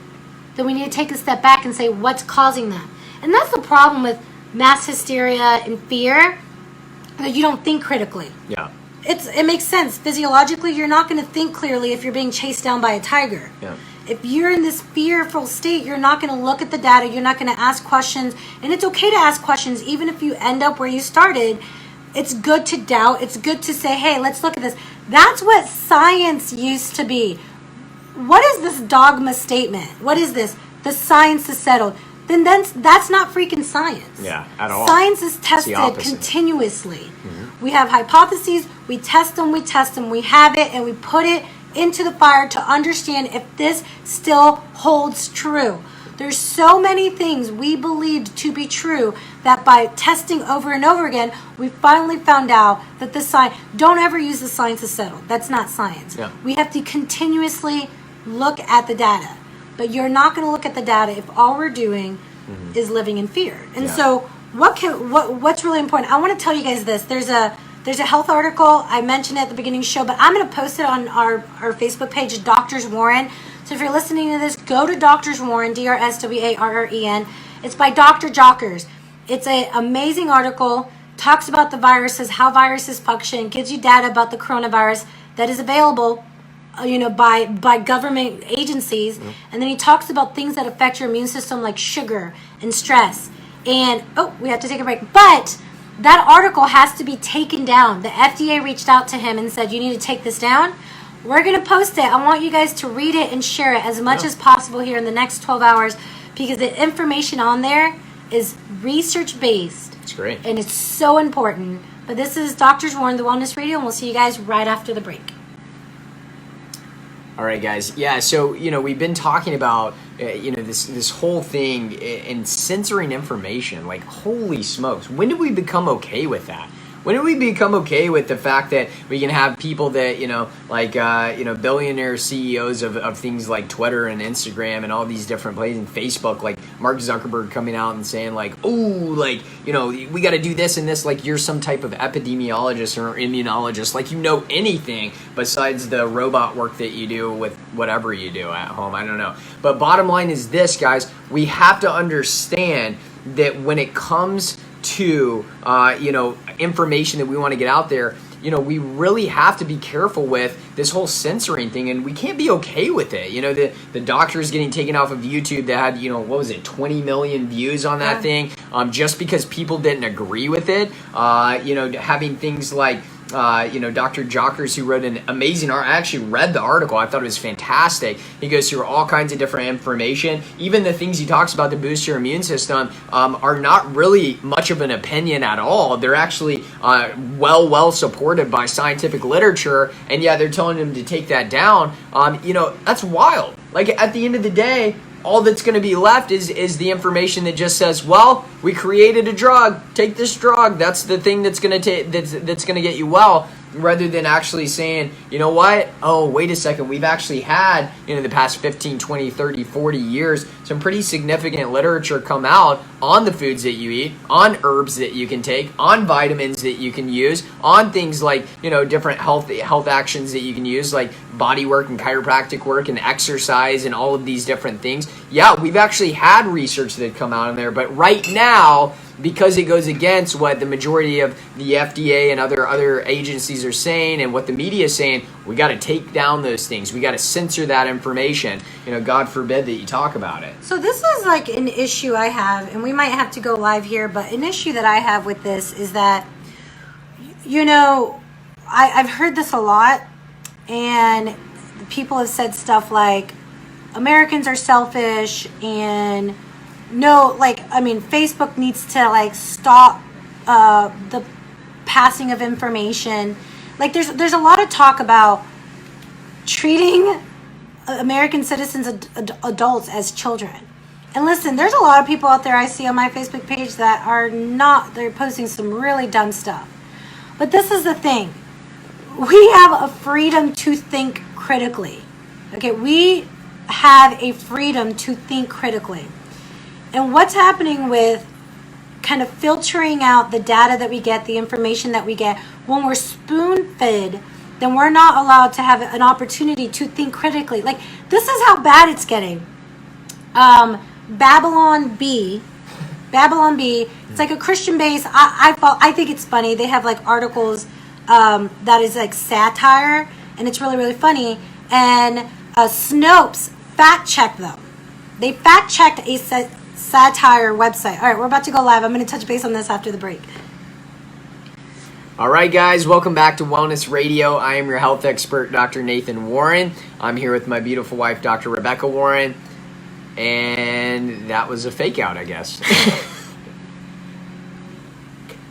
then we need to take a step back and say, what's causing that? And that's the problem with mass hysteria and fear, that you don't think critically. Yeah. It makes sense. Physiologically, you're not going to think clearly if you're being chased down by a tiger. Yeah. If you're in this fearful state, you're not going to look at the data. You're not going to ask questions. And it's okay to ask questions, even if you end up where you started. It's good to doubt. It's good to say, hey, let's look at this. That's what science used to be. What is this dogma statement? What is this? The science is settled. Then that's not freaking science. Yeah, at all. Science is tested continuously. Mm-hmm. We have hypotheses. We test them. We have it, and we put it into the fire to understand if this still holds true. There's so many things we believed to be true that by testing over and over again, we finally found out that the science, don't ever use the science as settled. That's not science. Yeah. We have to continuously look at the data. But you're not going to look at the data if all we're doing is living in fear. And so what's really important, I want to tell you guys this. There's a health article. I mentioned it at the beginning of the show, but I'm going to post it on our Facebook page, Doctors Warren. So if you're listening to this, go to Doctors Warren, DRSWARREN. It's by Dr. Jockers. It's an amazing article, talks about the viruses, how viruses function, gives you data about the coronavirus that is available by government agencies. And then he talks about things that affect your immune system, like sugar and stress. And, we have to take a break. But that article has to be taken down. The FDA reached out to him and said, you need to take this down. We're going to post it. I want you guys to read it and share it as much as possible here in the next 12 hours, because the information on there is research-based. It's great. And it's so important. But this is Doctors Warren, the Wellness Radio, and we'll see you guys right after the break. All right, guys. Yeah, so, we've been talking about, this whole thing in censoring information. Like, holy smokes, when did we become okay with that? When did we become okay with the fact that we can have people that, billionaire CEOs of things like Twitter and Instagram and all these different places, and Facebook, like Mark Zuckerberg coming out and saying like, we got to do this and this, like you're some type of epidemiologist or immunologist, like anything besides the robot work that you do with whatever you do at home. I don't know. But bottom line is this, guys, we have to understand that when it comes to information that we want to get out there, we really have to be careful with this whole censoring thing, and we can't be okay with it. The doctors getting taken off of YouTube that had 20 million views on that thing, just because people didn't agree with it. Having things like Dr. Jockers, who wrote an amazing art. I actually read the article. I thought it was fantastic. He goes through all kinds of different information. Even the things he talks about to boost your immune system are not really much of an opinion at all. They're actually well supported by scientific literature. And yeah, they're telling him to take that down. That's wild. Like, at the end of the day, all that's going to be left is the information that just says, well, we created a drug. Take this drug. That's the thing that's going to that's going to get you well, rather than actually saying, you know what? Oh, wait a second. We've actually had, the past 15, 20, 30, 40 years, some pretty significant literature come out on the foods that you eat, on herbs that you can take, on vitamins that you can use, on things like, different health actions that you can use, like body work and chiropractic work and exercise and all of these different things. Yeah, we've actually had research that come out in there, but right now, because it goes against what the majority of the FDA and other agencies are saying and what the media is saying, we got to take down those things. We got to censor that information. God forbid that you talk about it. So this is like an issue I have, and we might have to go live here, but an issue that I have with this is that, I've heard this a lot, and people have said stuff like, Americans are selfish, and Facebook needs to stop the passing of information. Like, there's a lot of talk about treating American citizens, adults, as children. And listen, there's a lot of people out there I see on my Facebook page that are not, they're posting some really dumb stuff. But this is the thing. We have a freedom to think critically. Okay, we have a freedom to think critically. And what's happening with kind of filtering out the data that we get, the information that we get. When we're spoon-fed, then we're not allowed to have an opportunity to think critically. Like, this is how bad it's getting. Babylon B, it's like a Christian base. I think it's funny. They have like articles that is like satire, and it's really, really funny. And Snopes fact-checked them. They fact-checked a satire website. All right, we're about to go live. I'm going to touch base on this after the break. All right, guys, welcome back to Wellness Radio. I am your health expert, Dr. Nathan Warren. I'm here with my beautiful wife, Dr. Rebecca Warren. And that was a fake out, I guess.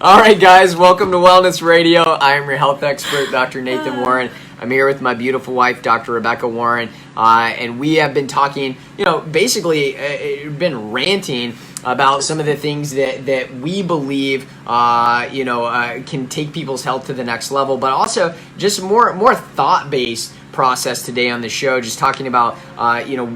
All right, guys, welcome to Wellness Radio. I am your health expert, Dr. Nathan Warren. I'm here with my beautiful wife, Dr. Rebecca Warren, and we have been talking, basically been ranting about some of the things that we believe, can take people's health to the next level, but also just more thought-based process today on the show, just talking about,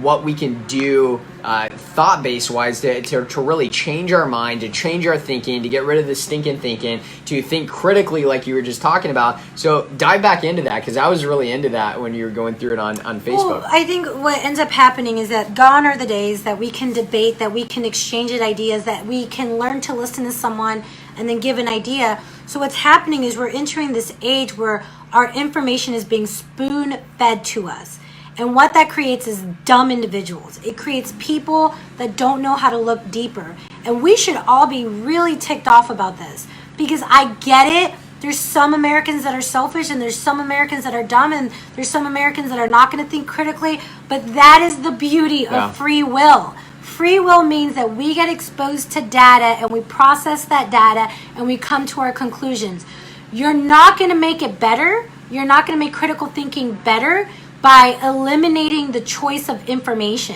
what we can do thought-based wise to really change our mind, to change our thinking, to get rid of the stinking thinking, to think critically like you were just talking about. So dive back into that, because I was really into that when you were going through it on Facebook. Well, I think what ends up happening is that gone are the days that we can debate, that we can exchange ideas, that we can learn to listen to someone and then give an idea. So what's happening is we're entering this age where our information is being spoon-fed to us. And what that creates is dumb individuals. It creates people that don't know how to look deeper. And we should all be really ticked off about this, because I get it. There's some Americans that are selfish, and there's some Americans that are dumb, and there's some Americans that are not going to think critically. But that is the beauty of free will. Free will means that we get exposed to data, and we process that data, and we come to our conclusions. You're not going to make it better. You're not going to make critical thinking better by eliminating the choice of information.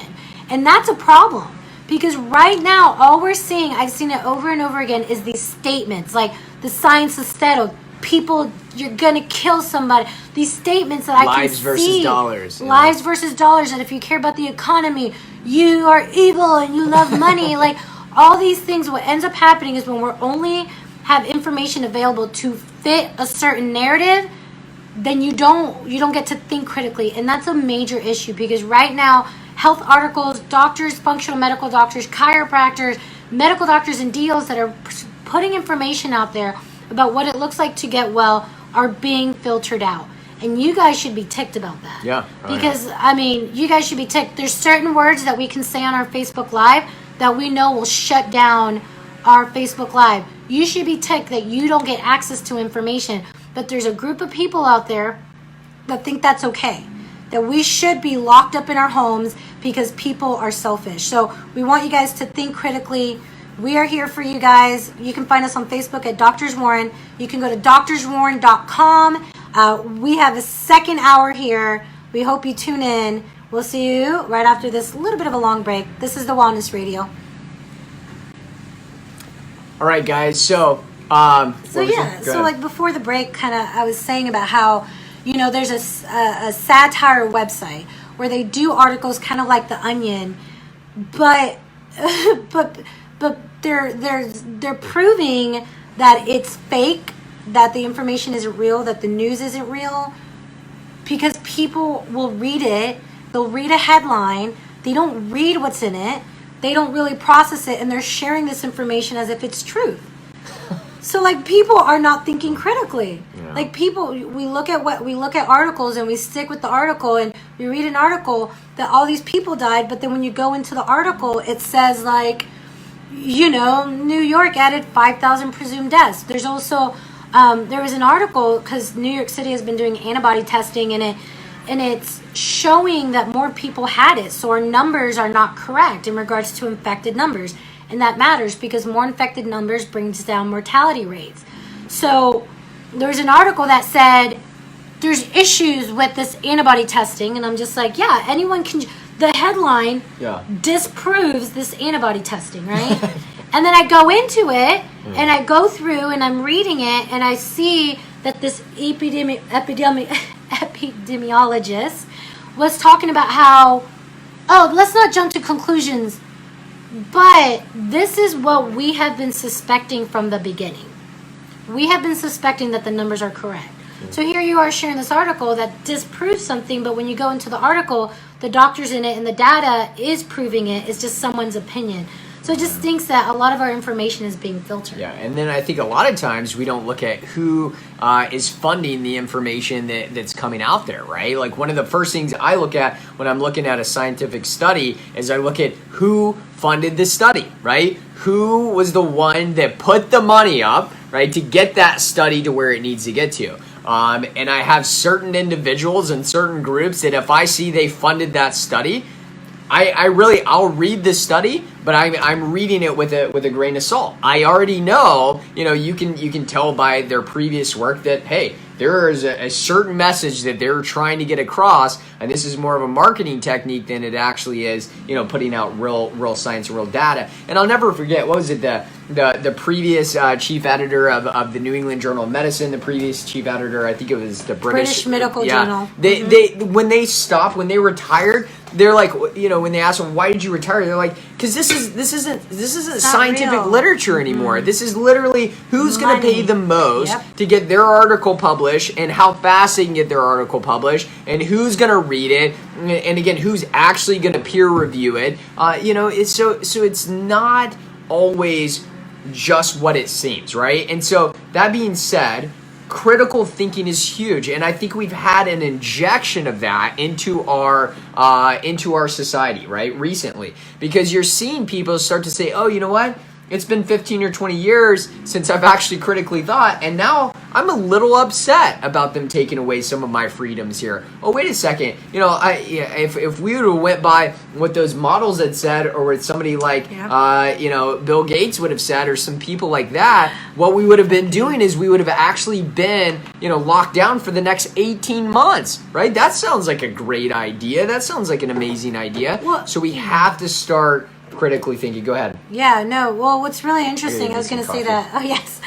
And that's a problem, because right now, all we're seeing, I've seen it over and over again, is these statements like the science instead of people, you're going to kill somebody. These statements that I can see. Lives versus dollars. Lives versus dollars. And if you care about the economy, you are evil and you love money. Like all these things, what ends up happening is when we're only have information available to fit a certain narrative, then you don't get to think critically. And that's a major issue, because right now, health articles, doctors, functional medical doctors, chiropractors, medical doctors, and DOs that are putting information out there about what it looks like to get well are being filtered out. And you guys should be ticked about that. Yeah. Because, you guys should be ticked. There's certain words that we can say on our Facebook Live that we know will shut down our Facebook Live. You should be ticked that you don't get access to information. But there's a group of people out there that think that's okay, that we should be locked up in our homes because people are selfish. So we want you guys to think critically. We are here for you guys. You can find us on Facebook at Doctors Warren. You can go to doctorswarren.com. We have a second hour here. We hope you tune in. We'll see you right after this little bit of a long break. This is the Wellness Radio. All right, guys. So like before the break, I was saying about how, there's a satire website where they do articles kind of like The Onion, but they're proving that it's fake, that the information isn't real, that the news isn't real, because people will read it. They'll read a headline. They don't read what's in it. They don't really process it, and they're sharing this information as if it's truth. So people are not thinking critically. Yeah. We look at articles and we stick with the article, and we read an article that all these people died, but then when you go into the article, it says New York added 5,000 presumed deaths. There's also there was an article, because New York City has been doing antibody testing, and it's showing that more people had it. So our numbers are not correct in regards to infected numbers. And that matters, because more infected numbers brings down mortality rates. So there's an article that said there's issues with this antibody testing. And I'm just like, yeah, anyone can. The headline disproves this antibody testing, right? And then I go into it and I go through and I'm reading it, and I see that this epidemiologist was talking about how, let's not jump to conclusions. But this is what we have been suspecting from the beginning. We have been suspecting that the numbers are correct. So here you are sharing this article that disproves something, but when you go into the article, the doctors in it and the data is proving it. It's just someone's opinion. So it just thinks that a lot of our information is being filtered. Yeah, and then I think a lot of times we don't look at who is funding the information that's coming out there, right? Like one of the first things I look at when I'm looking at a scientific study is I look at who funded the study, right? Who was the one that put the money up, right, to get that study to where it needs to get to. And I have certain individuals and certain groups that if I see they funded that study, I'll read the study, but I'm reading it with a grain of salt. I already know, you can tell by their previous work that, hey, there is a certain message that they're trying to get across, and this is more of a marketing technique than it actually is, putting out real science, real data. And I'll never forget, what was it, the previous chief editor of the New England Journal of Medicine, the previous chief editor, I think it was the British Medical Journal. They when they retired, they're like, when they ask them, why did you retire? They're like, because this isn't scientific real. literature anymore. This is literally who's going to pay the most Yep. to get their article published and how fast they can get their article published and who's going to read it. And again, who's actually going to peer review it. It's so it's not always just what it seems, right? And so that being said, critical thinking is huge, and I think we've had an injection of that into our society, right, recently, because you're seeing people start to say, oh, you know what? It's been 15 or 20 years since I've actually critically thought, and now I'm a little upset about them taking away some of my freedoms here. Oh, wait a second. If we would have went by what those models had said, or what somebody like, Bill Gates would have said, or some people like that, what we would have been doing is we would have actually been, locked down for the next 18 months, right? That sounds like a great idea. That sounds like an amazing idea. Well, so we have to start critically thinking. Go ahead. Yeah, no. Well, what's really interesting, I was going to say that. Oh, yes.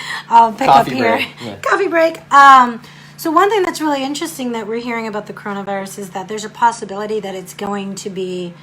Pick Coffee up here. break. Yeah. Coffee break. So one thing that's really interesting that we're hearing about the coronavirus is that there's a possibility that it's going to be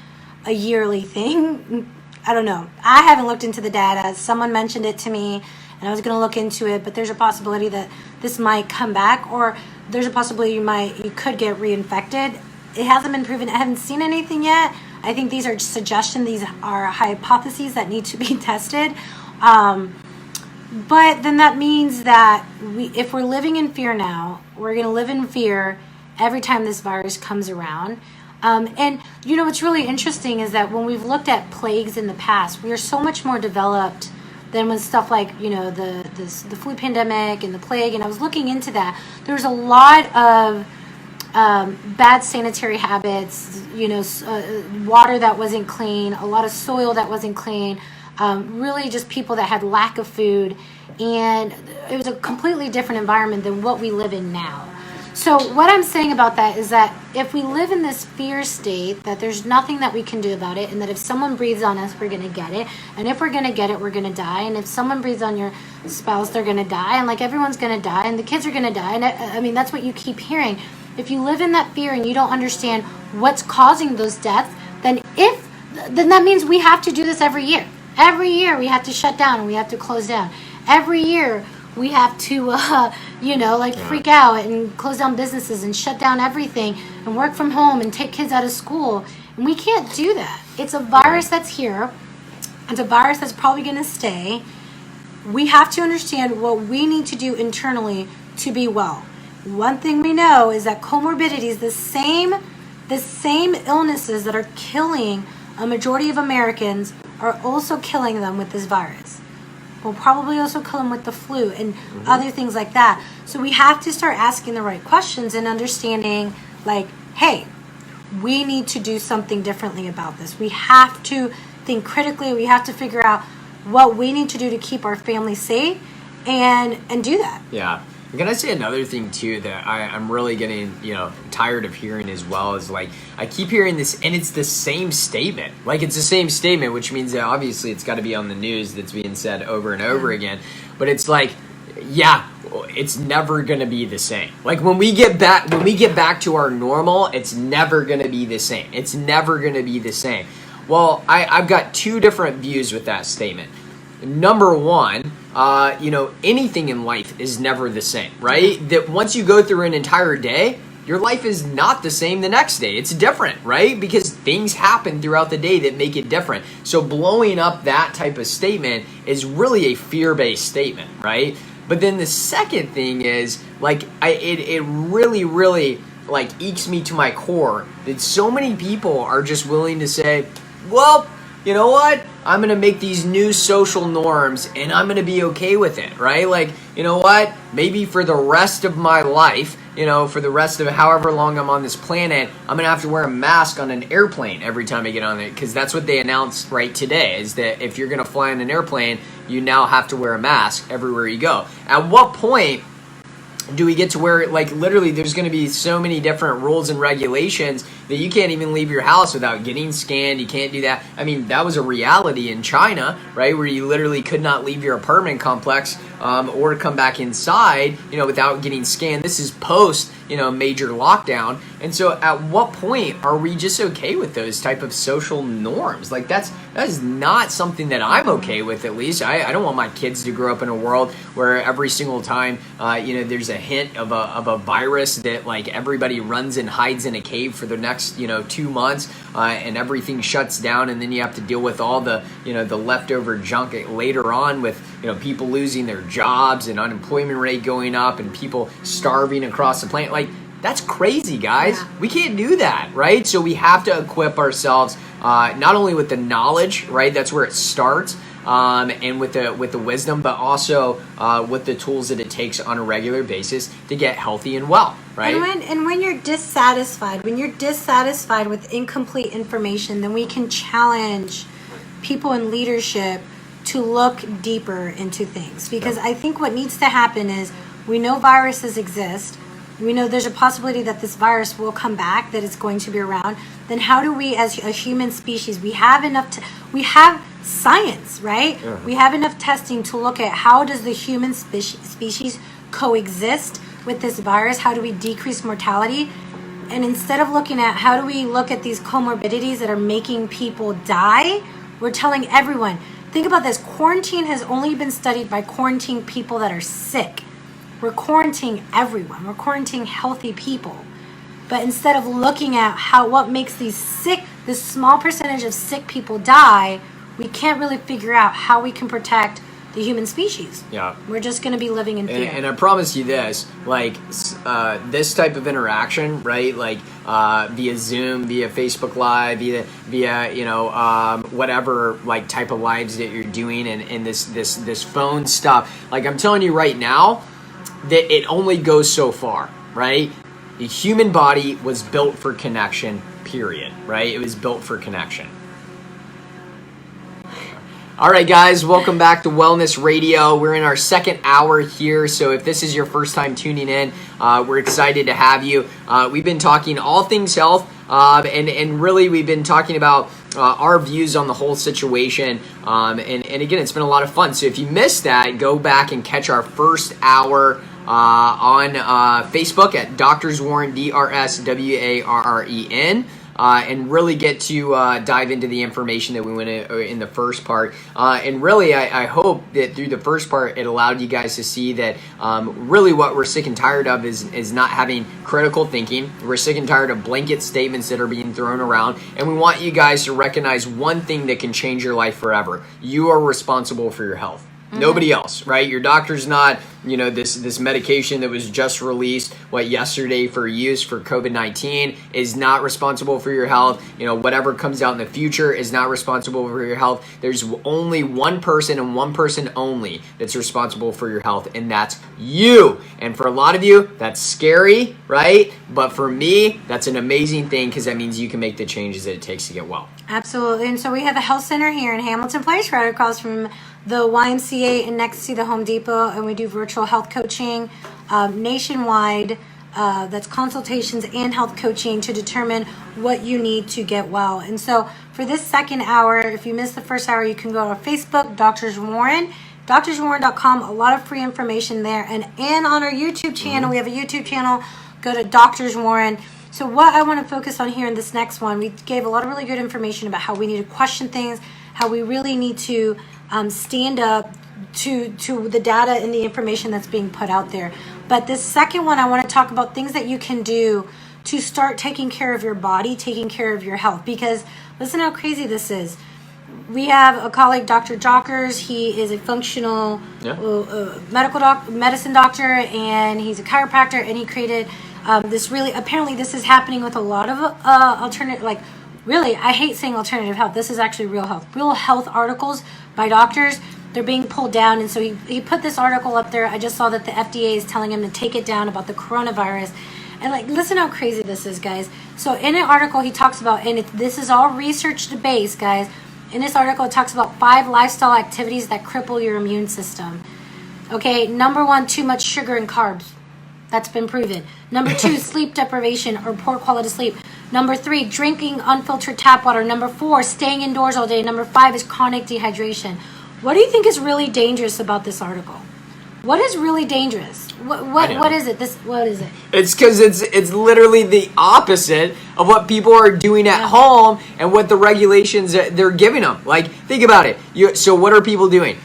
a yearly thing. I don't know. I haven't looked into the data. Someone mentioned it to me, and I was going to look into it, but there's a possibility that this might come back, or there's a possibility you could get reinfected. It hasn't been proven. I haven't seen anything yet. I think these are suggestions. These are hypotheses that need to be tested. But then that means that if we're living in fear now, we're going to live in fear every time this virus comes around. And what's really interesting is that when we've looked at plagues in the past, we are so much more developed than when stuff like the flu pandemic and the plague. And I was looking into that. There's a lot of bad sanitary habits, water that wasn't clean, a lot of soil that wasn't clean, really just people that had lack of food, and it was a completely different environment than what we live in now. So what I'm saying about that is that if we live in this fear state, that there's nothing that we can do about it, and that if someone breathes on us, we're going to get it, and if we're going to get it, we're going to die, and if someone breathes on your spouse, they're going to die, and everyone's going to die, and the kids are going to die, and I mean, that's what you keep hearing. If you live in that fear and you don't understand what's causing those deaths, then that means we have to do this every year. Every year we have to shut down and we have to close down. Every year we have to, freak out and close down businesses and shut down everything and work from home and take kids out of school. And we can't do that. It's a virus that's here. It's a virus that's probably going to stay. We have to understand what we need to do internally to be well. One thing we know is that comorbidities, the same illnesses that are killing a majority of Americans, are also killing them with this virus. We'll probably also kill them with the flu and other things like that. So we have to start asking the right questions and understanding, hey, we need to do something differently about this. We have to think critically. We have to figure out what we need to do to keep our family safe and do that. Yeah. Can I say another thing too that I'm really getting tired of hearing as well is I keep hearing this, and it's the same statement. It's the same statement, which means that obviously it's got to be on the news that's being said over and over again. But it's it's never gonna be the same. When we get back to our normal, it's never gonna be the same. It's never gonna be the same. Well, I've got two different views with that statement. Number one, anything in life is never the same, right? That once you go through an entire day, your life is not the same the next day. It's different, right? Because things happen throughout the day that make it different. So blowing up that type of statement is really a fear-based statement, right? But then the second thing is, it really, really, ekes me to my core that so many people are just willing to say, well, you know what? I'm going to make these new social norms and I'm going to be okay with it, right? You know what? Maybe for the rest of my life, for the rest of however long I'm on this planet, I'm going to have to wear a mask on an airplane every time I get on it, because that's what they announced right today, is that if you're going to fly on an airplane, you now have to wear a mask everywhere you go. At what point do we get to where, literally there's going to be so many different rules and regulations that you can't even leave your house without getting scanned? You can't do that. I mean, that was a reality in China, right, where you literally could not leave your apartment complex or come back inside, without getting scanned. This is post, major lockdown. And so at what point are we just okay with those type of social norms? That is not something that I'm okay with, at least. I don't want my kids to grow up in a world where every single time, there's a hint of a virus that everybody runs and hides in a cave for the next 2 months, and everything shuts down, and then you have to deal with all the the leftover junk later on with people losing their jobs and unemployment rate going up and people starving across the planet. That's crazy, guys. Yeah. We can't do that, right? So we have to equip ourselves not only with the knowledge, right? That's where it starts. And with the wisdom, but also with the tools that it takes on a regular basis to get healthy and well, right? And when you're dissatisfied with incomplete information, then we can challenge people in leadership to look deeper into things. Because I think what needs to happen is, we know viruses exist. We know there's a possibility that this virus will come back, that it's going to be around. Then how do we, as a human species, we have science, right? We have enough testing to look at how does the human species coexist with this virus? How do we decrease mortality? And instead of looking at how do we look at these comorbidities that are making people die, we're telling everyone, think about this. Quarantine has only been studied by quarantining people that are sick. We're quarantining everyone. We're quarantining healthy people. But instead of looking at what makes this small percentage of sick people die, we can't really figure out how we can protect the human species. Yeah. We're just going to be living in fear. And I promise you this, this type of interaction, right? Via Zoom, via Facebook Live, via whatever type of lives that you're doing, and this phone stuff. I'm telling you right now, that it only goes so far, right? The human body was built for connection, period, right? It was built for connection. All right, guys, welcome back to Wellness Radio. We're in our second hour here, so if this is your first time tuning in, we're excited to have you. We've been talking all things health, and really we've been talking about our views on the whole situation, and again, it's been a lot of fun. So if you missed that, go back and catch our first hour on Facebook at Drs. Warren, DRSWARREN. And really get to dive into the information that we went in the first part. And really, I hope that through the first part, it allowed you guys to see that really what we're sick and tired of is not having critical thinking. We're sick and tired of blanket statements that are being thrown around. And we want you guys to recognize one thing that can change your life forever. You are responsible for your health. Nobody else, right? Your doctor's not, this medication that was just released, yesterday for use for COVID-19 is not responsible for your health. Whatever comes out in the future is not responsible for your health. There's only one person and one person only that's responsible for your health, and that's you. And for a lot of you, that's scary, right? But for me, that's an amazing thing, because that means you can make the changes that it takes to get well. Absolutely. And so we have a health center here in Hamilton Place, right across from the YMCA and next to the Home Depot, and we do virtual health coaching nationwide. That's consultations and health coaching to determine what you need to get well. And so for this second hour, if you missed the first hour, you can go to our Facebook, Drs. Warren, drswarren.com, a lot of free information there. And on our YouTube channel, we have a YouTube channel, go to Drs. Warren. So what I want to focus on here in this next one, we gave a lot of really good information about how we need to question things, how we really need to stand up to the data and the information that's being put out there. But this second one, I want to talk about things that you can do to start taking care of your body, taking care of your health. Because listen how crazy this is. We have a colleague, Dr. Jockers. He is a functional medicine doctor, and he's a chiropractor, and he created this really, apparently this is happening with a lot of alternative, like really, I hate saying alternative health. This is actually real health articles by doctors. They're being pulled down, and so he put this article up there. I just saw that the FDA is telling him to take it down about the coronavirus. And like, listen how crazy this is, guys. So in an article he talks about, and this is all research based, guys. In this article, it talks about 5 lifestyle activities that cripple your immune system. Okay, number 1, too much sugar and carbs. That's been proven. Number 2, sleep deprivation or poor quality sleep. Number 3, drinking unfiltered tap water. Number 4, staying indoors all day. Number 5 is chronic dehydration. What do you think is really dangerous about this article? What is really dangerous? What is it? What is it? It's because it's literally the opposite of what people are doing at home and what the regulations they're giving them. Like, think about it. So what are people doing?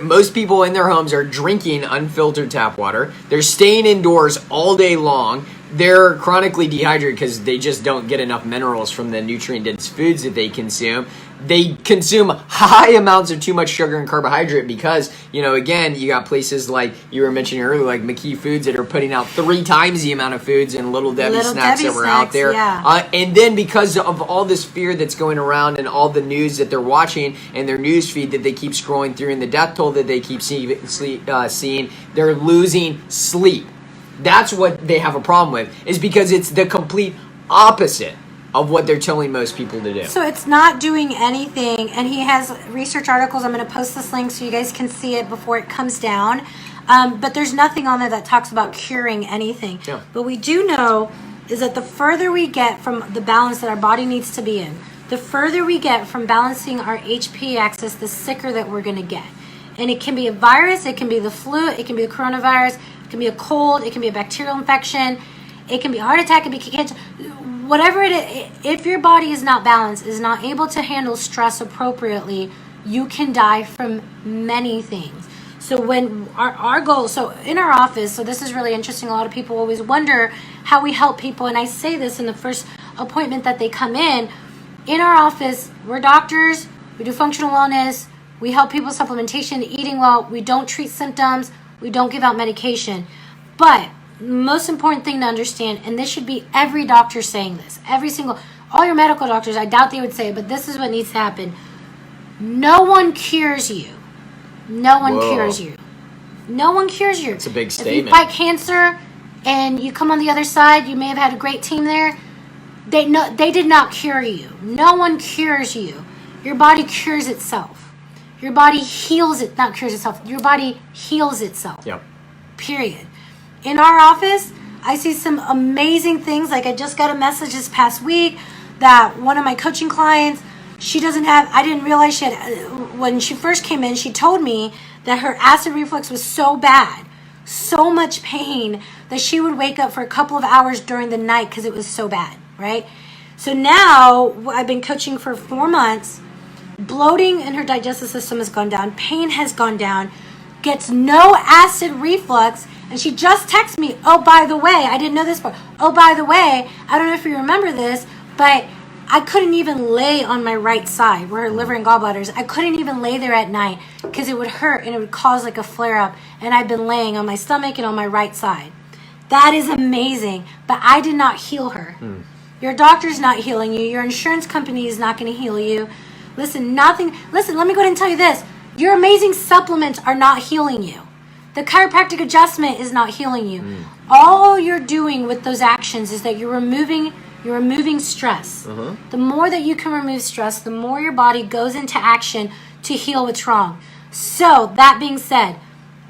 Most people in their homes are drinking unfiltered tap water. They're staying indoors all day long. They're chronically dehydrated because they just don't get enough minerals from the nutrient-dense foods that they consume. They consume high amounts of too much sugar and carbohydrate because, again, you got places like you were mentioning earlier, like McKee Foods that are putting out 3 times the amount of foods and Little Debbie snacks that were out there. Yeah. And then because of all this fear that's going around and all the news that they're watching and their news feed that they keep scrolling through and the death toll that they keep seeing, they're losing sleep. That's what they have a problem with, is because it's the complete opposite of what they're telling most people to do. So it's not doing anything, and he has research articles. I'm going to post this link so you guys can see it before it comes down. But there's nothing on there that talks about curing anything. Yeah. But we do know is that the further we get from the balance that our body needs to be in, the further we get from balancing our HP axis, the sicker that we're going to get. And it can be a virus, it can be the flu, it can be the coronavirus, it can be a cold, it can be a bacterial infection, it can be a heart attack, it can be cancer. Whatever it is, if your body is not balanced, is not able to handle stress appropriately, you can die from many things. So when our goal, so in our office, so this is really interesting. A lot of people always wonder how we help people. And I say this in the first appointment that they come in. In our office, we're doctors, we do functional wellness, we help people supplementation, eating well, we don't treat symptoms, we don't give out medication. But most important thing to understand, and this should be every doctor saying this, all your medical doctors, I doubt they would say it, but this is what needs to happen. No one cures you. No one cures you. No one cures you. It's a big statement. If you fight cancer and you come on the other side, you may have had a great team there. They did not cure you. No one cures you. Your body cures itself. Your body heals it, not cures itself. Your body heals itself. Yep. Period. In our office, I see some amazing things. Like I just got a message this past week that one of my coaching clients, I didn't realize she had, when she first came in, she told me that her acid reflux was so bad, so much pain, that she would wake up for a couple of hours during the night because it was so bad, right? So now, I've been coaching for 4 months, bloating in her digestive system has gone down, pain has gone down, gets no acid reflux, and she just texted me, oh, by the way, I didn't know this part, oh, by the way, I don't know if you remember this, but I couldn't even lay on my right side where her liver and gallbladders. I couldn't even lay there at night because it would hurt and it would cause like a flare up. And I've been laying on my stomach and on my right side. That is amazing. But I did not heal her. Your doctor's not healing you. Your insurance company is not going to heal you. Listen, let me go ahead and tell you this. Your amazing supplements are not healing you. The chiropractic adjustment is not healing you. All you're doing with those actions is that you're removing stress. The more that you can remove stress, the more your body goes into action to heal what's wrong. So, that being said,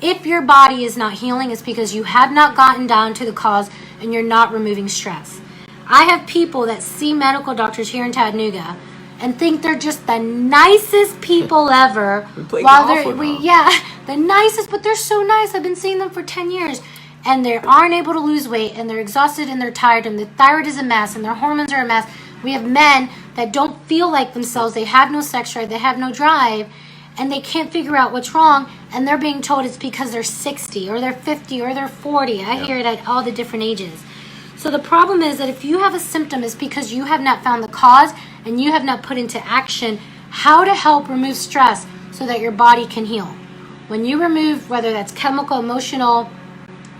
if your body is not healing, it's because you have not gotten down to the cause and you're not removing stress. I have people that see medical doctors here in Chattanooga and think they're just the nicest people ever. We play golf with them. Yeah, the nicest, but they're so nice. I've been seeing them for 10 years. and they aren't able to lose weight, and they're exhausted and they're tired, and the thyroid is a mess and their hormones are a mess. We have men that don't feel like themselves. They have no sex drive, they have no drive, and they can't figure out what's wrong, and they're being told it's because they're 60 or they're 50 or they're 40. I hear it at all the different ages. So the problem is that if you have a symptom, it's because you have not found the cause and you have not put into action how to help remove stress so that your body can heal. When you remove, whether that's chemical, emotional,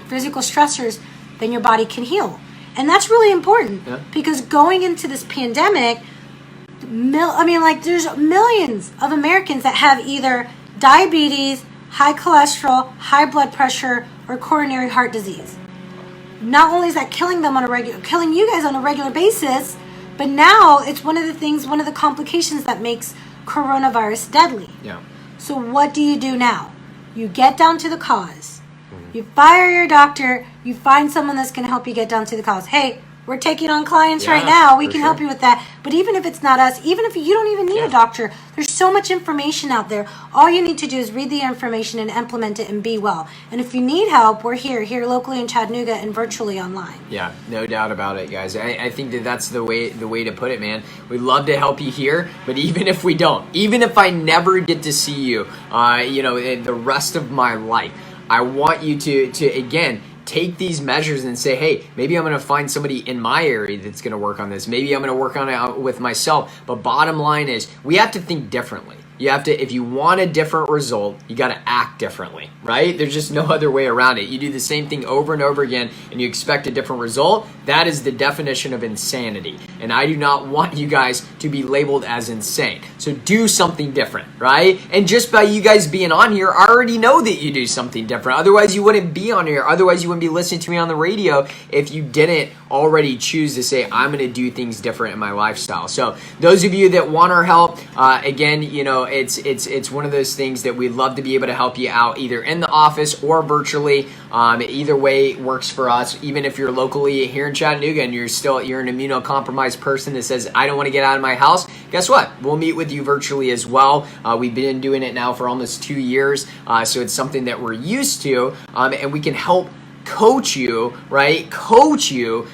physical stressors, then your body can heal. And that's really important because going into this pandemic, there's millions of Americans that have either diabetes, high cholesterol, high blood pressure, or coronary heart disease. Not only is that killing you guys on a regular basis, but now it's one of the complications that makes coronavirus deadly. Yeah. So what do you do now? You get down to the cause. You fire your doctor. You find someone that's going to help you get down to the cause. Hey, we're taking on clients right now. We can help you with that. But even if it's not us, even if you don't even need a doctor, there's so much information out there. All you need to do is read the information and implement it and be well. And if you need help, we're here locally in Chattanooga and virtually online. Yeah, no doubt about it, guys. I think that's the way to put it, man. We'd love to help you here, but even if we don't, even if I never get to see you, the rest of my life, I want you to again, take these measures and say, hey, maybe I'm going to find somebody in my area that's going to work on this. Maybe I'm going to work on it with myself. But bottom line is we have to think differently. You have to, if you want a different result, you got to act differently, right? There's just no other way around it. You do the same thing over and over again and you expect a different result. That is the definition of insanity. And I do not want you guys to be labeled as insane. So do something different, right? And just by you guys being on here, I already know that you do something different. Otherwise, you wouldn't be on here. Otherwise, you wouldn't be listening to me on the radio if you didn't already choose to say, I'm going to do things different in my lifestyle. So those of you that want our help, again, it's one of those things that we'd love to be able to help you out either in the office or virtually. Either way works for us. Even if you're locally here in Chattanooga and you're an immunocompromised person that says, I don't want to get out of my house, guess what? We'll meet with you virtually as well. We've been doing it now for almost 2 years. So it's something that we're used to, and we can help coach you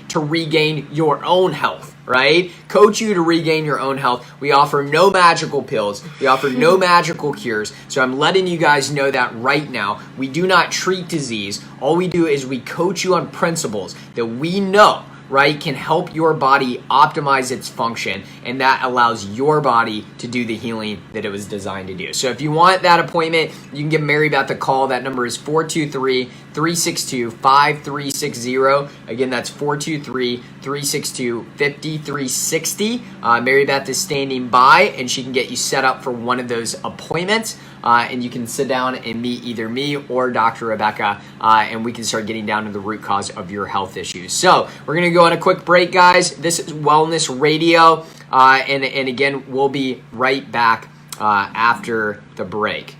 to regain your own health, right? Coach you to regain your own health. We offer no magical pills. We offer no magical cures. So I'm letting you guys know that right now. We do not treat disease. All we do is we coach you on principles that we know, right, can help your body optimize its function, and that allows your body to do the healing that it was designed to do. So if you want that appointment, you can give Mary Beth a call. That number is 423-362-5360. Again, that's 423-362-5360. Mary Beth is standing by, and she can get you set up for one of those appointments. And you can sit down and meet either me or Dr. Rebecca, and we can start getting down to the root cause of your health issues. So we're going to go on a quick break, guys. This is Wellness Radio, and again, we'll be right back after the break.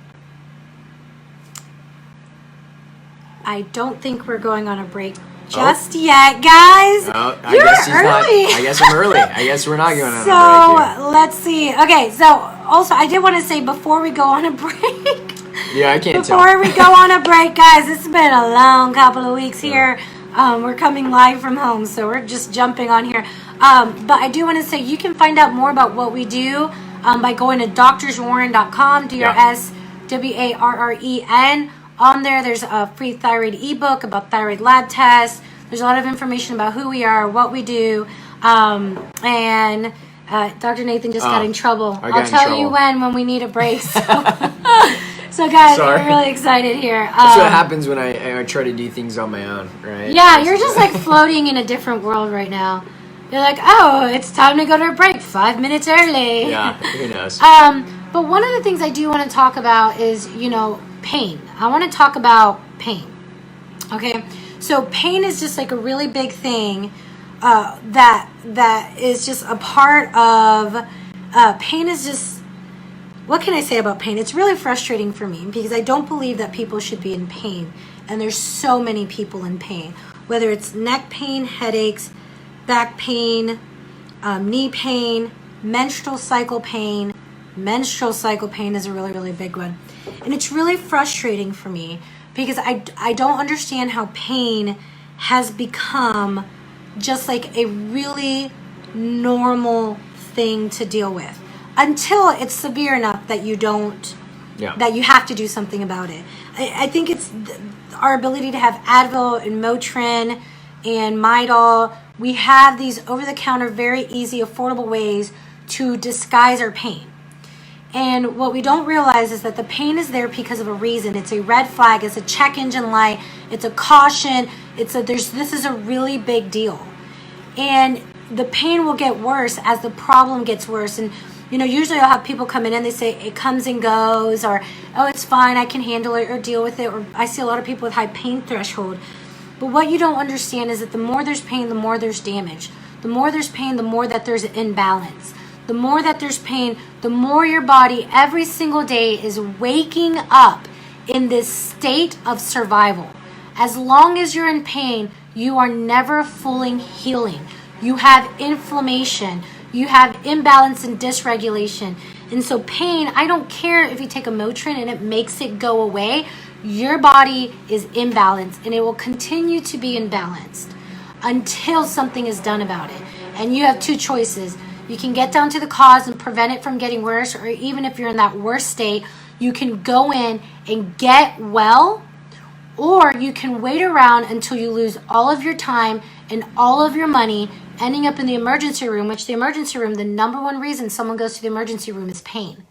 I don't think we're going on a break just yet, guys. I You're guess she's early. Not. I guess I'm early. I guess we're not going on a break here. So let's see. Okay, so also I did want to say before we go on a break. Yeah, I can't tell. Before we go on a break, guys, it's been a long couple of weeks here. We're coming live from home, so we're just jumping on here. But I do want to say you can find out more about what we do by going to drswarren.com, DRSWARREN. On there, there's a free thyroid ebook about thyroid lab tests. There's a lot of information about who we are, what we do, and Dr. Nathan just got in trouble. I'll tell you when we need a break. So guys, we're really excited here. That's what happens when I try to do things on my own, right? Yeah, you're just like floating in a different world right now. You're like, oh, it's time to go to a break 5 minutes early. Yeah, who knows? But one of the things I do want to talk about is, pain. I want to talk about pain. Okay, so pain is just like a really big thing that is just a part of pain. Is just, what can I say about pain? It's really frustrating for me because I don't believe that people should be in pain, and there's so many people in pain, whether it's neck pain, headaches, back pain, knee pain, menstrual cycle pain. Menstrual cycle pain is a really, really big one. And it's really frustrating for me because I don't understand how pain has become just like a really normal thing to deal with until it's severe enough that you don't, that you have to do something about it. I think it's our ability to have Advil and Motrin and Midol. We have these over-the-counter, very easy, affordable ways to disguise our pain. And what we don't realize is that the pain is there because of a reason. It's a red flag. It's a check engine light. It's a caution. This is a really big deal. And the pain will get worse as the problem gets worse. And, usually I'll have people come in and they say it comes and goes, or, oh, it's fine, I can handle it or deal with it. Or I see a lot of people with high pain threshold. But what you don't understand is that the more there's pain, the more there's damage. The more there's pain, the more that there's imbalance. The more that there's pain, the more your body every single day is waking up in this state of survival. As long as you're in pain, you are never fully healing. You have inflammation. You have imbalance and dysregulation. And so pain, I don't care if you take a Motrin and it makes it go away. Your body is imbalanced, and it will continue to be imbalanced until something is done about it. And you have two choices. You can get down to the cause and prevent it from getting worse, or even if you're in that worst state, you can go in and get well, or you can wait around until you lose all of your time and all of your money, ending up in the emergency room, which the emergency room, the number one reason someone goes to the emergency room is pain.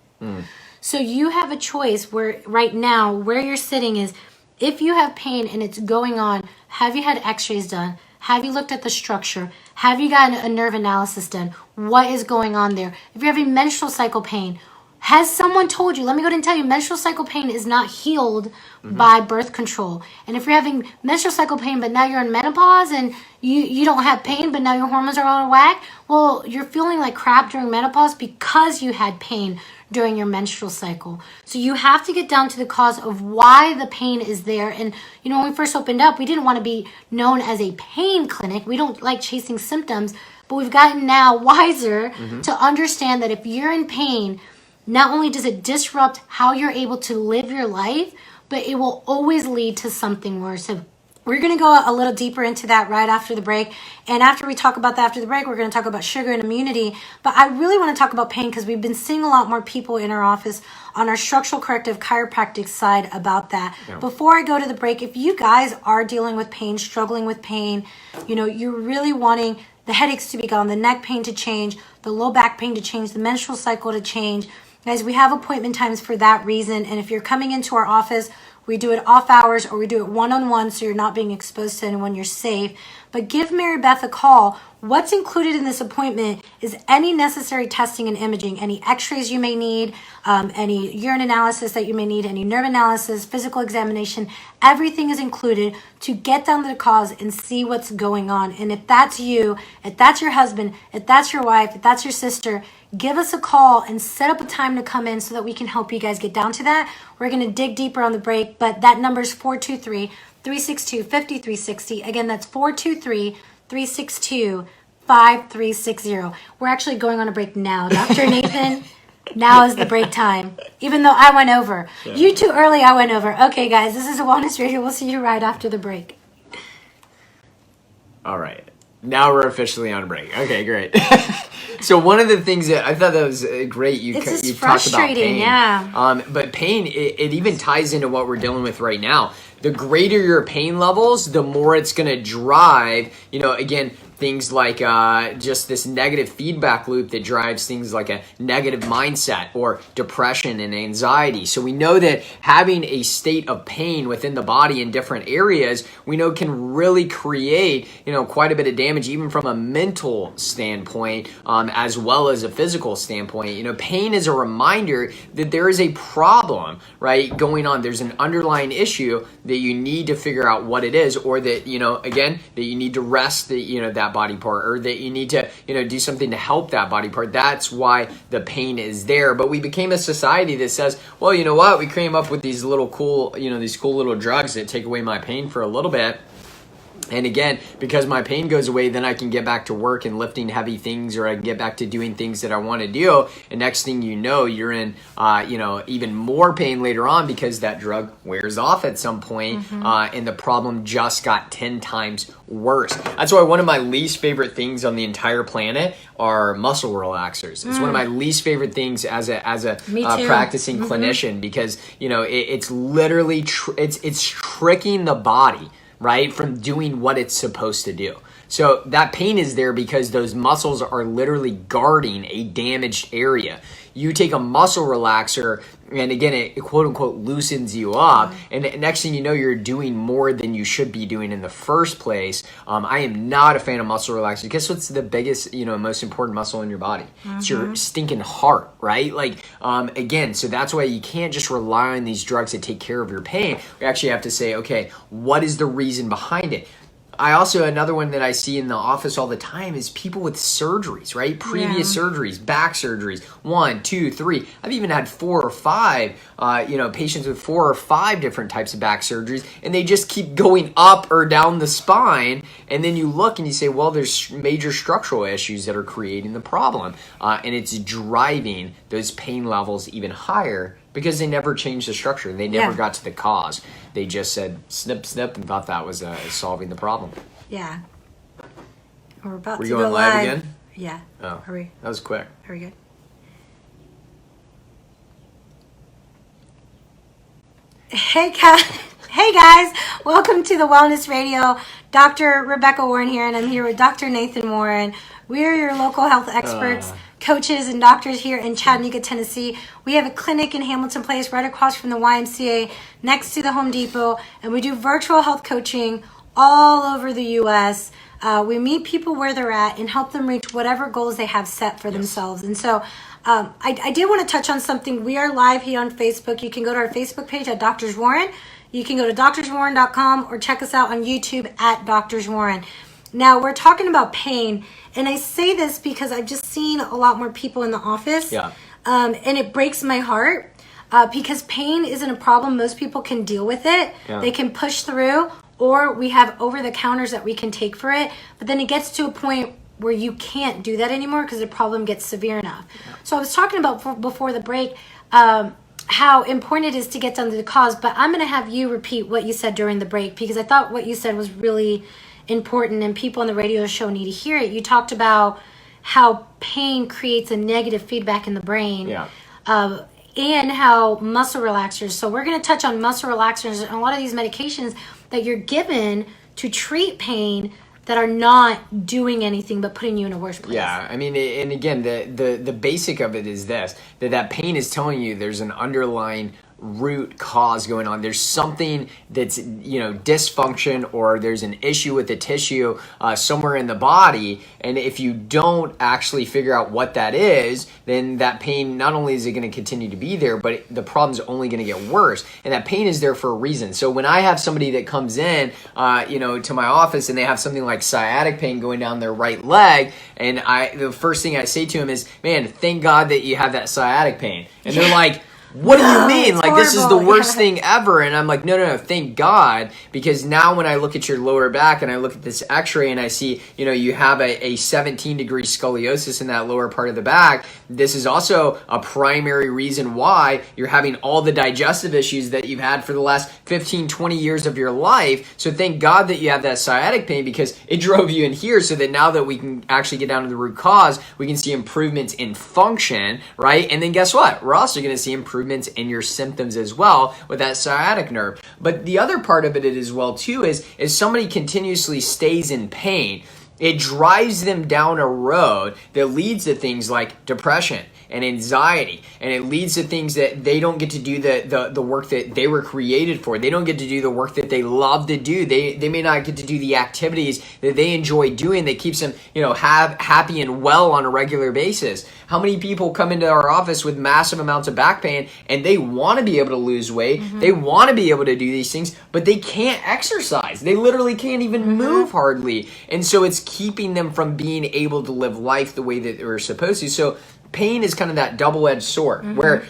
So you have a choice where right now, where you're sitting is, if you have pain and it's going on, have you had x-rays done? Have you looked at the structure? Have you gotten a nerve analysis done? What is going on there? If you're having menstrual cycle pain, has someone told you, let me go ahead and tell you, menstrual cycle pain is not healed by birth control. And if you're having menstrual cycle pain, but now you're in menopause and you don't have pain, but now your hormones are out of whack, well, you're feeling like crap during menopause because you had pain during your menstrual cycle. So you have to get down to the cause of why the pain is there. And, when we first opened up, we didn't want to be known as a pain clinic. We don't like chasing symptoms, but we've gotten now wiser to understand that if you're in pain, not only does it disrupt how you're able to live your life, but it will always lead to something worse. So we're going to go a little deeper into that right after the break. And after we talk about that after the break, we're going to talk about sugar and immunity. But I really want to talk about pain because we've been seeing a lot more people in our office on our structural corrective chiropractic side about that. Yeah. Before I go to the break, if you guys are dealing with pain, struggling with pain, you're really wanting the headaches to be gone, the neck pain to change, the low back pain to change, the menstrual cycle to change. Guys, we have appointment times for that reason. And if you're coming into our office, we do it off hours or we do it one-on-one so you're not being exposed to anyone, you're safe. But give Mary Beth a call. What's included in this appointment is any necessary testing and imaging, any x-rays you may need, any urine analysis that you may need, any nerve analysis, physical examination. Everything is included to get down to the cause and see what's going on. And if that's you, if that's your husband, if that's your wife, if that's your sister, give us a call and set up a time to come in so that we can help you guys get down to that. We're going to dig deeper on the break, but that number is 423-362-5360. Again, that's 423-362-5360. We're actually going on a break now. Dr. Nathan, now is the break time. Even though I went over. Yeah. You too early, I went over. Okay, guys, this is a Wellness Radio. We'll see you right after the break. All right. Now we're officially on break. Okay, great. So one of the things that I thought that was great, you talked about pain. Yeah. But pain, it even ties into what we're dealing with right now. The greater your pain levels, the more it's going to drive, again, things like just this negative feedback loop that drives things like a negative mindset or depression and anxiety. So we know that having a state of pain within the body in different areas, we know can really create, quite a bit of damage, even from a mental standpoint, as well as a physical standpoint. Pain is a reminder that there is a problem, right, going on. There's an underlying issue that you need to figure out what it is, or that, again, that you need to rest that body part, or that you need to, do something to help that body part. That's why the pain is there. But we became a society that says, well, you know what? We came up with these little cool, these cool little drugs that take away my pain for a little bit. And again, because my pain goes away, then I can get back to work and lifting heavy things, or I can get back to doing things that I want to do. And next thing you know, you're in, even more pain later on because that drug wears off at some point, and the problem just got 10 times worse. That's why one of my least favorite things on the entire planet are muscle relaxers. It's one of my least favorite things as a practicing clinician, because it's literally it's tricking the body, right, from doing what it's supposed to do. So that pain is there because those muscles are literally guarding a damaged area. You take a muscle relaxer, and again, it quote unquote loosens you up, and next thing you know, you're doing more than you should be doing in the first place. I am not a fan of muscle relaxers. Guess what's the biggest, most important muscle in your body? It's your stinking heart, right? Again, so that's why you can't just rely on these drugs to take care of your pain. We actually have to say, okay, what is the reason behind it? Another one that I see in the office all the time is people with surgeries, right? Previous surgeries, back surgeries, 1, 2, 3. I've even had 4 or 5, patients with 4 or 5 different types of back surgeries, and they just keep going up or down the spine. And then you look and you say, well, there's major structural issues that are creating the problem. And it's driving those pain levels even higher because they never changed the structure. They never got to the cause. They just said snip, snip, and thought that was solving the problem. Yeah. We're about to go going live again? Yeah. Oh, are we? That was quick. Are we good? Hey guys, welcome to the Wellness Radio. Dr. Rebecca Warren here, and I'm here with Dr. Nathan Warren. We are your local health experts, coaches, and doctors here in Chattanooga, Tennessee. We have a clinic in Hamilton Place right across from the YMCA next to the Home Depot, and we do virtual health coaching all over the U.S. We meet people where they're at and help them reach whatever goals they have set for themselves. And so I did want to touch on something. We are live here on Facebook. You can go to our Facebook page at Doctors Warren. You can go to doctorswarren.com or check us out on YouTube at Doctors Warren. Now, we're talking about pain, and I say this because I've just seen a lot more people in the office, and it breaks my heart because pain isn't a problem. Most people can deal with it. They can push through, or we have over-the-counters that we can take for it, but then it gets to a point where you can't do that anymore because the problem gets severe enough. So I was talking about before the break how important it is to get down to the cause, but I'm going to have you repeat what you said during the break because I thought what you said was really important and people on the radio show need to hear it. You talked about how pain creates a negative feedback in the brain and how muscle relaxers. So we're going to touch on muscle relaxers and a lot of these medications that you're given to treat pain that are not doing anything but putting you in a worse place. Yeah, I mean, and again, the basic of it is this, that pain is telling you there's an underlying root cause going on. There's something that's, dysfunction, or there's an issue with the tissue somewhere in the body. And if you don't actually figure out what that is, then that pain, not only is it going to continue to be there, but the problem's only going to get worse. And that pain is there for a reason. So when I have somebody that comes in, to my office and they have something like sciatic pain going down their right leg, and the first thing I say to them is, man, thank God that you have that sciatic pain. And they're like, what do you mean? Like, this is the worst thing ever. And I'm like, no, thank God. Because now when I look at your lower back and I look at this x-ray and I see, you have a 17-degree scoliosis in that lower part of the back, this is also a primary reason why you're having all the digestive issues that you've had for the last 15, 20 years of your life. So thank God that you have that sciatic pain because it drove you in here, so that now that we can actually get down to the root cause, we can see improvements in function, right? And then guess what? We're also going to see improvements in your symptoms as well with that sciatic nerve. But the other part of it as well too is somebody continuously stays in pain, it drives them down a road that leads to things like depression and anxiety, and it leads to things that they don't get to do the work that they were created for. They don't get to do the work that they love to do. They may not get to do the activities that they enjoy doing that keeps them, happy and well on a regular basis. How many people come into our office with massive amounts of back pain and they want to be able to lose weight, they want to be able to do these things, but they can't exercise. They literally can't even move hardly. And so it's keeping them from being able to live life the way that they're supposed to. So pain is kind of that double-edged sword where,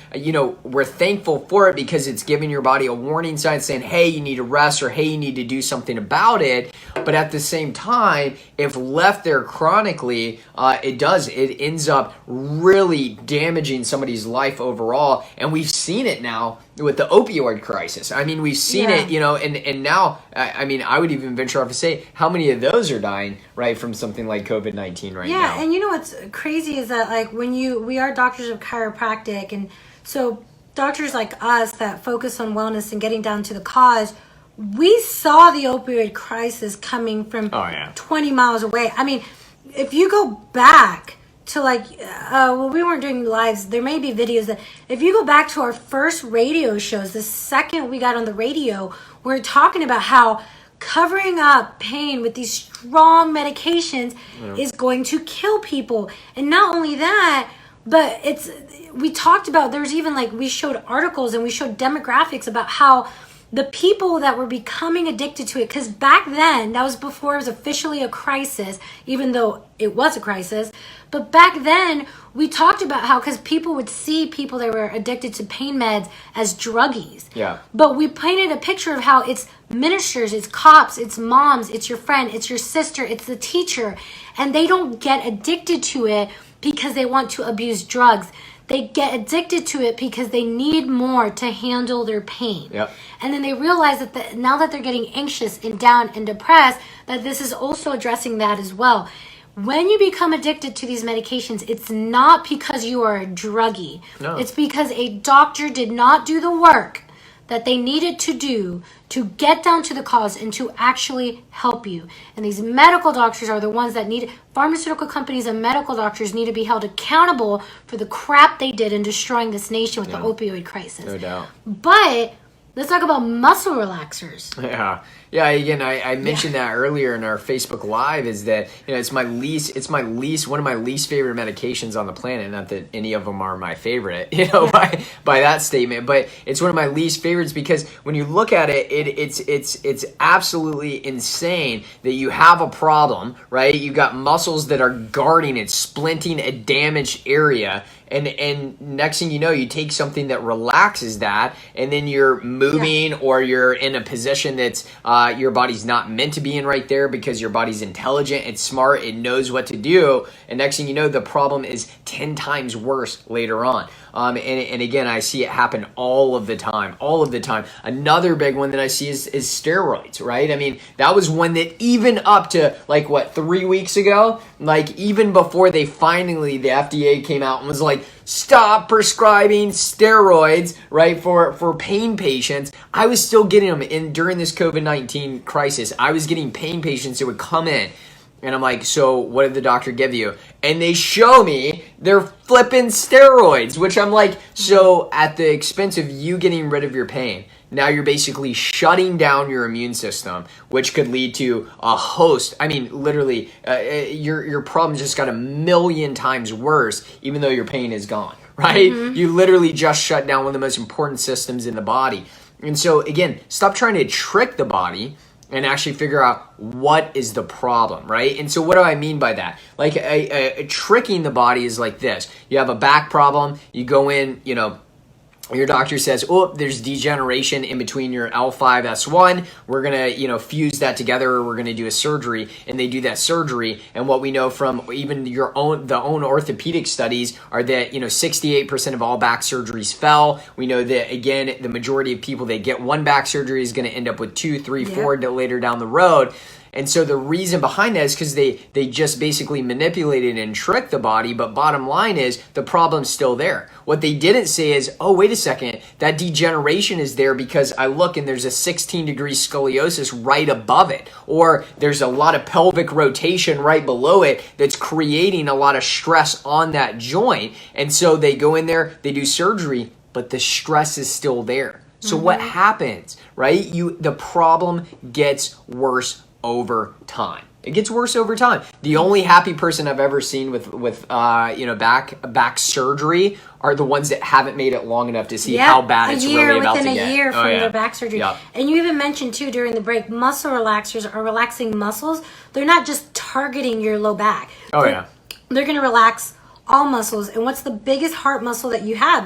we're thankful for it because it's giving your body a warning sign saying, hey, you need to rest, or hey, you need to do something about it. But at the same time, if left there chronically, it ends up really damaging somebody's life overall. And we've seen it now with the opioid crisis. I mean, we've seen it, and now, I mean, I would even venture off to say how many of those are dying, right, from something like COVID-19 right now. Yeah, and you know what's crazy is that, like, we are doctors of chiropractic, and so doctors like us that focus on wellness and getting down to the cause, we saw the opioid crisis coming from 20 miles away. I mean, if you go back to we weren't doing lives, there may be videos that if you go back to our first radio shows, the second we got on the radio, we're talking about how covering up pain with these strong medications is going to kill people. And not only that, but we talked about, there's even we showed articles and we showed demographics about how the people that were becoming addicted to it, because back then, that was before it was officially a crisis, even though it was a crisis. But back then, we talked about how, because people would see people that were addicted to pain meds as druggies. Yeah. But we painted a picture of how it's ministers, it's cops, it's moms, it's your friend, it's your sister, it's the teacher. And they don't get addicted to it because they want to abuse drugs. They get addicted to it because they need more to handle their pain. Yep. And then they realize that now that they're getting anxious and down and depressed, that this is also addressing that as well. When you become addicted to these medications, it's not because you are a druggie. No. It's because a doctor did not do the work that they needed to do to get down to the cause and to actually help you. And these medical doctors are the ones that need, pharmaceutical companies and medical doctors need to be held accountable for the crap they did in destroying this nation with the opioid crisis. No doubt. But let's talk about muscle relaxers. Yeah, again, I mentioned that earlier in our Facebook Live, is that, it's one of my least favorite medications on the planet. Not that any of them are my favorite, by that statement, but it's one of my least favorites because when you look at it, it's absolutely insane that you have a problem, right? You got muscles that are guarding it, splinting a damaged area. And next thing you know, you take something that relaxes that, and then you're moving or you're in a position that's your body's not meant to be in right there because your body's intelligent, it's smart, it knows what to do. And next thing you know, the problem is 10 times worse later on. And again, I see it happen all of the time. Another big one that I see is steroids, right? I mean, that was one that even up to 3 weeks ago, even before the FDA came out and was like, stop prescribing steroids, right, for pain patients. I was still getting them during this COVID-19 crisis. I was getting pain patients that would come in. And I'm like, so what did the doctor give you? And they show me they're flipping steroids, which I'm like, so at the expense of you getting rid of your pain, now you're basically shutting down your immune system, which could lead to a host. I mean, literally, your problem just got 1,000,000 times worse, even though your pain is gone, right? Mm-hmm. You literally just shut down one of the most important systems in the body. And so, again, stop trying to trick the body and actually figure out what is the problem, right? And so what do I mean by that? Tricking the body is like this. You have a back problem, you go in, your doctor says, oh, there's degeneration in between your L5, S1. We're going to, fuse that together, or we're going to do a surgery. And they do that surgery. And what we know from even the own orthopedic studies are that, 68% of all back surgeries fail. We know that, again, the majority of people that get one back surgery is going to end up with 2, 3, 4 later down the road. And so the reason behind that is because they just basically manipulated and tricked the body. But bottom line is the problem's still there. What they didn't say is, oh, wait a second, that degeneration is there because I look and there's a 16-degree scoliosis right above it. Or there's a lot of pelvic rotation right below it that's creating a lot of stress on that joint. And so they go in there, they do surgery, but the stress is still there. So what happens, right? The problem gets worse over time. It gets worse over time. The only happy person I've ever seen with back surgery are the ones that haven't made it long enough to see how bad it's really about to get. Within a year from their back surgery. Yep. And you even mentioned too during the break, muscle relaxers are relaxing muscles. They're not just targeting your low back. They're going to relax all muscles. And what's the biggest heart muscle that you have?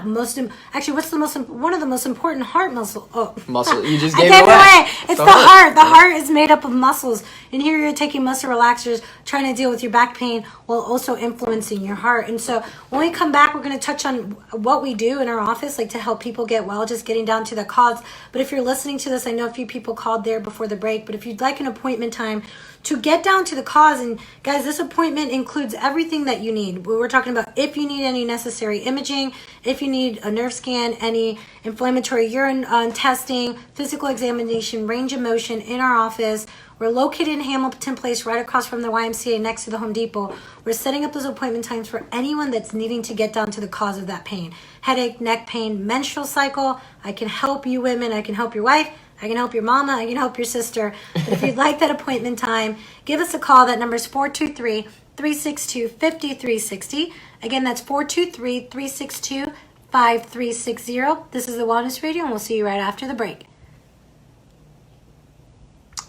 Actually, what's one of the most important heart muscle? Oh, muscle. You just I gave gave it away. It's the heart. The heart is made up of muscles. And here you're taking muscle relaxers, trying to deal with your back pain while also influencing your heart. And so when we come back, we're going to touch on what we do in our office, like to help people get well, just getting down to the cause. But if you're listening to this, I know a few people called there before the break, but if you'd like an appointment time to get down to the cause, and guys, this appointment includes everything that you need. We were talking about if you need any necessary imaging, if you need a nerve scan, any inflammatory urine testing, physical examination, range of motion in our office. We're located in Hamilton Place, right across from the YMCA, next to the Home Depot. We're setting up those appointment times for anyone that's needing to get down to the cause of that pain. Headache, neck pain, menstrual cycle. I can help you women. I can help your wife. I can help your mama. I can help your sister. But if you'd like that appointment time, give us a call. That number is 423-362-5360. Again, that's 423-362-5360. This is the Wellness Radio, and we'll see you right after the break.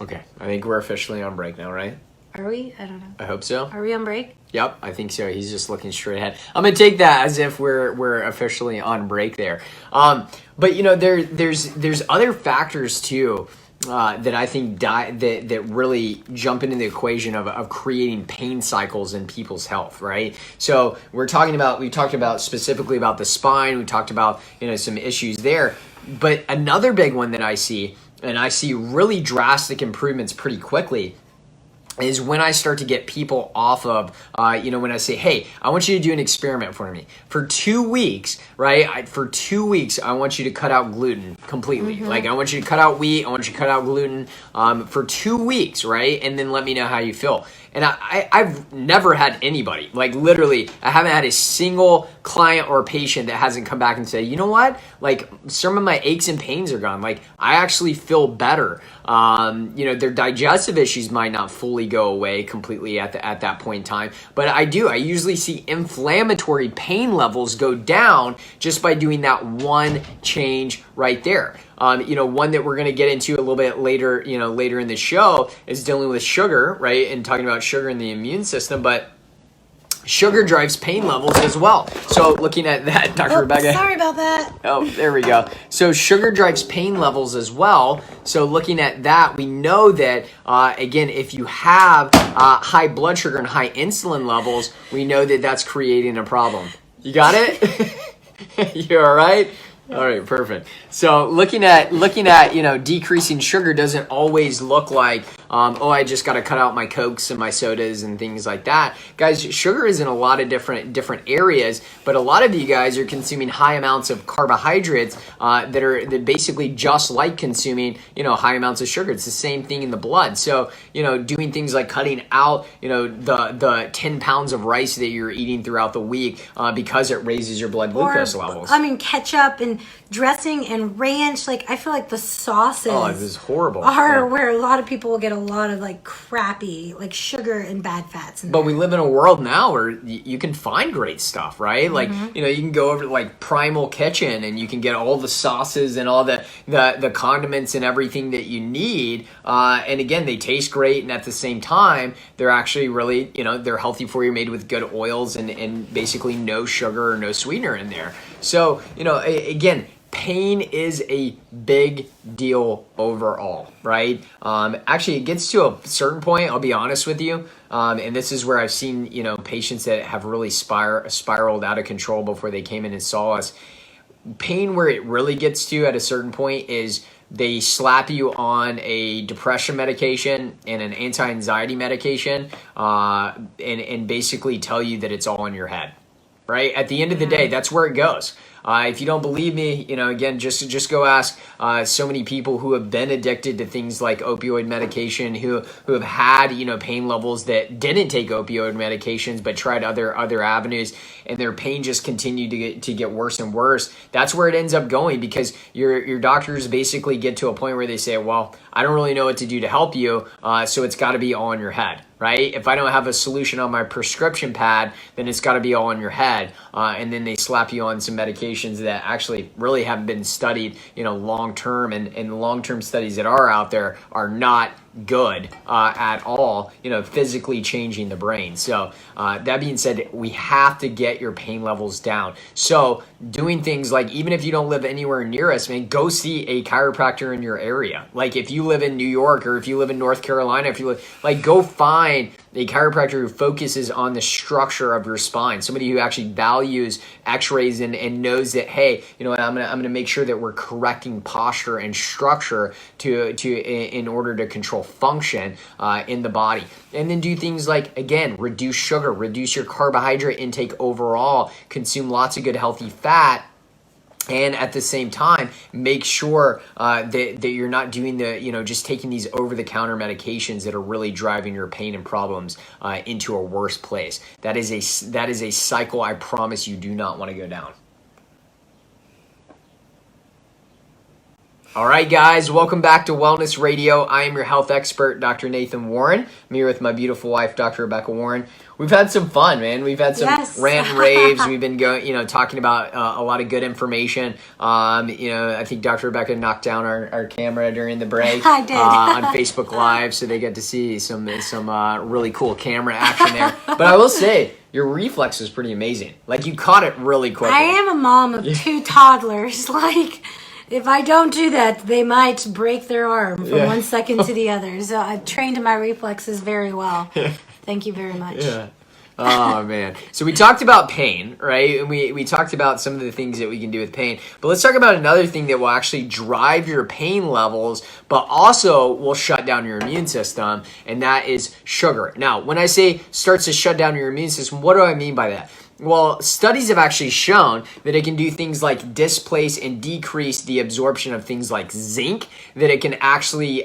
Okay, I think we're officially on break now, right? Are we? I don't know. I hope so. Are we on break? Yep, I think so. He's just looking straight ahead. I'm gonna take that as if we're officially on break there. But you know, there's other factors too that I think that really jump into the equation of creating pain cycles in people's health, right? So we talked about specifically about the spine. We talked about some issues there, but another big one that I see, and I see really drastic improvements pretty quickly, is when I start to get people off of, when I say, hey, I want you to do an experiment for me. For 2 weeks, right? For 2 weeks, I want you to cut out gluten completely. Mm-hmm. Like, I want you to cut out wheat. I want you to cut out gluten for 2 weeks, right? And then let me know how you feel. And I've never had anybody, like literally, I haven't had a single client or patient that hasn't come back and say, you know what? Like, some of my aches and pains are gone. Like, I actually feel better. Their digestive issues might not fully go away completely at that point in time, but I usually see inflammatory pain levels go down just by doing that one change right there. One that we're going to get into a little bit later, later in the show is dealing with sugar, right? And talking about sugar in the immune system, but sugar drives pain levels as well. So looking at that, Dr. Rebecca. Sorry about that. Oh, there we go. So sugar drives pain levels as well. So looking at that, we know that, again, if you have high blood sugar and high insulin levels, we know that that's creating a problem. You got it? You all right? All right, perfect. So looking at decreasing sugar doesn't always look like I just got to cut out my Cokes and my sodas and things like that. Guys, sugar is in a lot of different areas, but a lot of you guys are consuming high amounts of carbohydrates that basically just like consuming high amounts of sugar. It's the same thing in the blood. So doing things like cutting out the 10 pounds of rice that you're eating throughout the week because it raises your blood glucose levels. Ketchup and dressing and ranch. Like, I feel like the sauces this is horrible. Are where a lot of people will get a lot of like crappy, like sugar and bad fats. But we live in a world now where you can find great stuff, right? Mm-hmm. Like, you can go over to like Primal Kitchen and you can get all the sauces and all the condiments and everything that you need. And again, they taste great. And at the same time, they're actually really, they're healthy for you, made with good oils and basically no sugar or no sweetener in there. So, again, pain is a big deal overall, right? Actually, it gets to a certain point, I'll be honest with you, and this is where I've seen, patients that have really spiraled out of control before they came in and saw us. Pain, where it really gets to at a certain point, is they slap you on a depression medication and an anti-anxiety medication and basically tell you that it's all in your head, right? At the end of the day, that's where it goes. If you don't believe me, again, just go ask so many people who have been addicted to things like opioid medication, who have had pain levels that didn't take opioid medications but tried other avenues, and their pain just continued to get worse and worse. That's where it ends up going, because your doctors basically get to a point where they say, well, I don't really know what to do to help you, so it's got to be all in your head. Right? If I don't have a solution on my prescription pad, then it's got to be all in your head. And then they slap you on some medications that actually really haven't been studied, long term, and the long term studies that are out there are not good at all, physically changing the brain. So that being said, we have to get your pain levels down. So doing things like, even if you don't live anywhere near us, man, go see a chiropractor in your area. Like if you live in New York, or if you live in North Carolina, if you live, like, go find a chiropractor who focuses on the structure of your spine, somebody who actually values x-rays and knows that, hey, I'm gonna make sure that we're correcting posture and structure in order to control function in the body. And then do things like, again, reduce sugar, reduce your carbohydrate intake overall, consume lots of good healthy fat. And at the same time, make sure that you're not doing just taking these over-the-counter medications that are really driving your pain and problems into a worse place. That is a cycle I promise you do not want to go down. All right, guys, welcome back to Wellness Radio. I am your health expert, Dr. Nathan Warren. I'm here with my beautiful wife, Dr. Rebecca Warren. We've had some fun, man. We've had some rant and raves. We've been going, talking about a lot of good information. I think Dr. Rebecca knocked down our camera during the break. I did. On Facebook Live, so they get to see some really cool camera action there. But I will say, your reflex is pretty amazing. Like, you caught it really quickly. I am a mom of 2 toddlers. Like, if I don't do that, they might break their arm from 1 second to the other. So I've trained my reflexes very well. Thank you very much. Yeah. Oh, man. So we talked about pain, right? And we talked about some of the things that we can do with pain. But let's talk about another thing that will actually drive your pain levels, but also will shut down your immune system, and that is sugar. Now, when I say starts to shut down your immune system, what do I mean by that? Well, studies have actually shown that it can do things like displace and decrease the absorption of things like zinc, that it can actually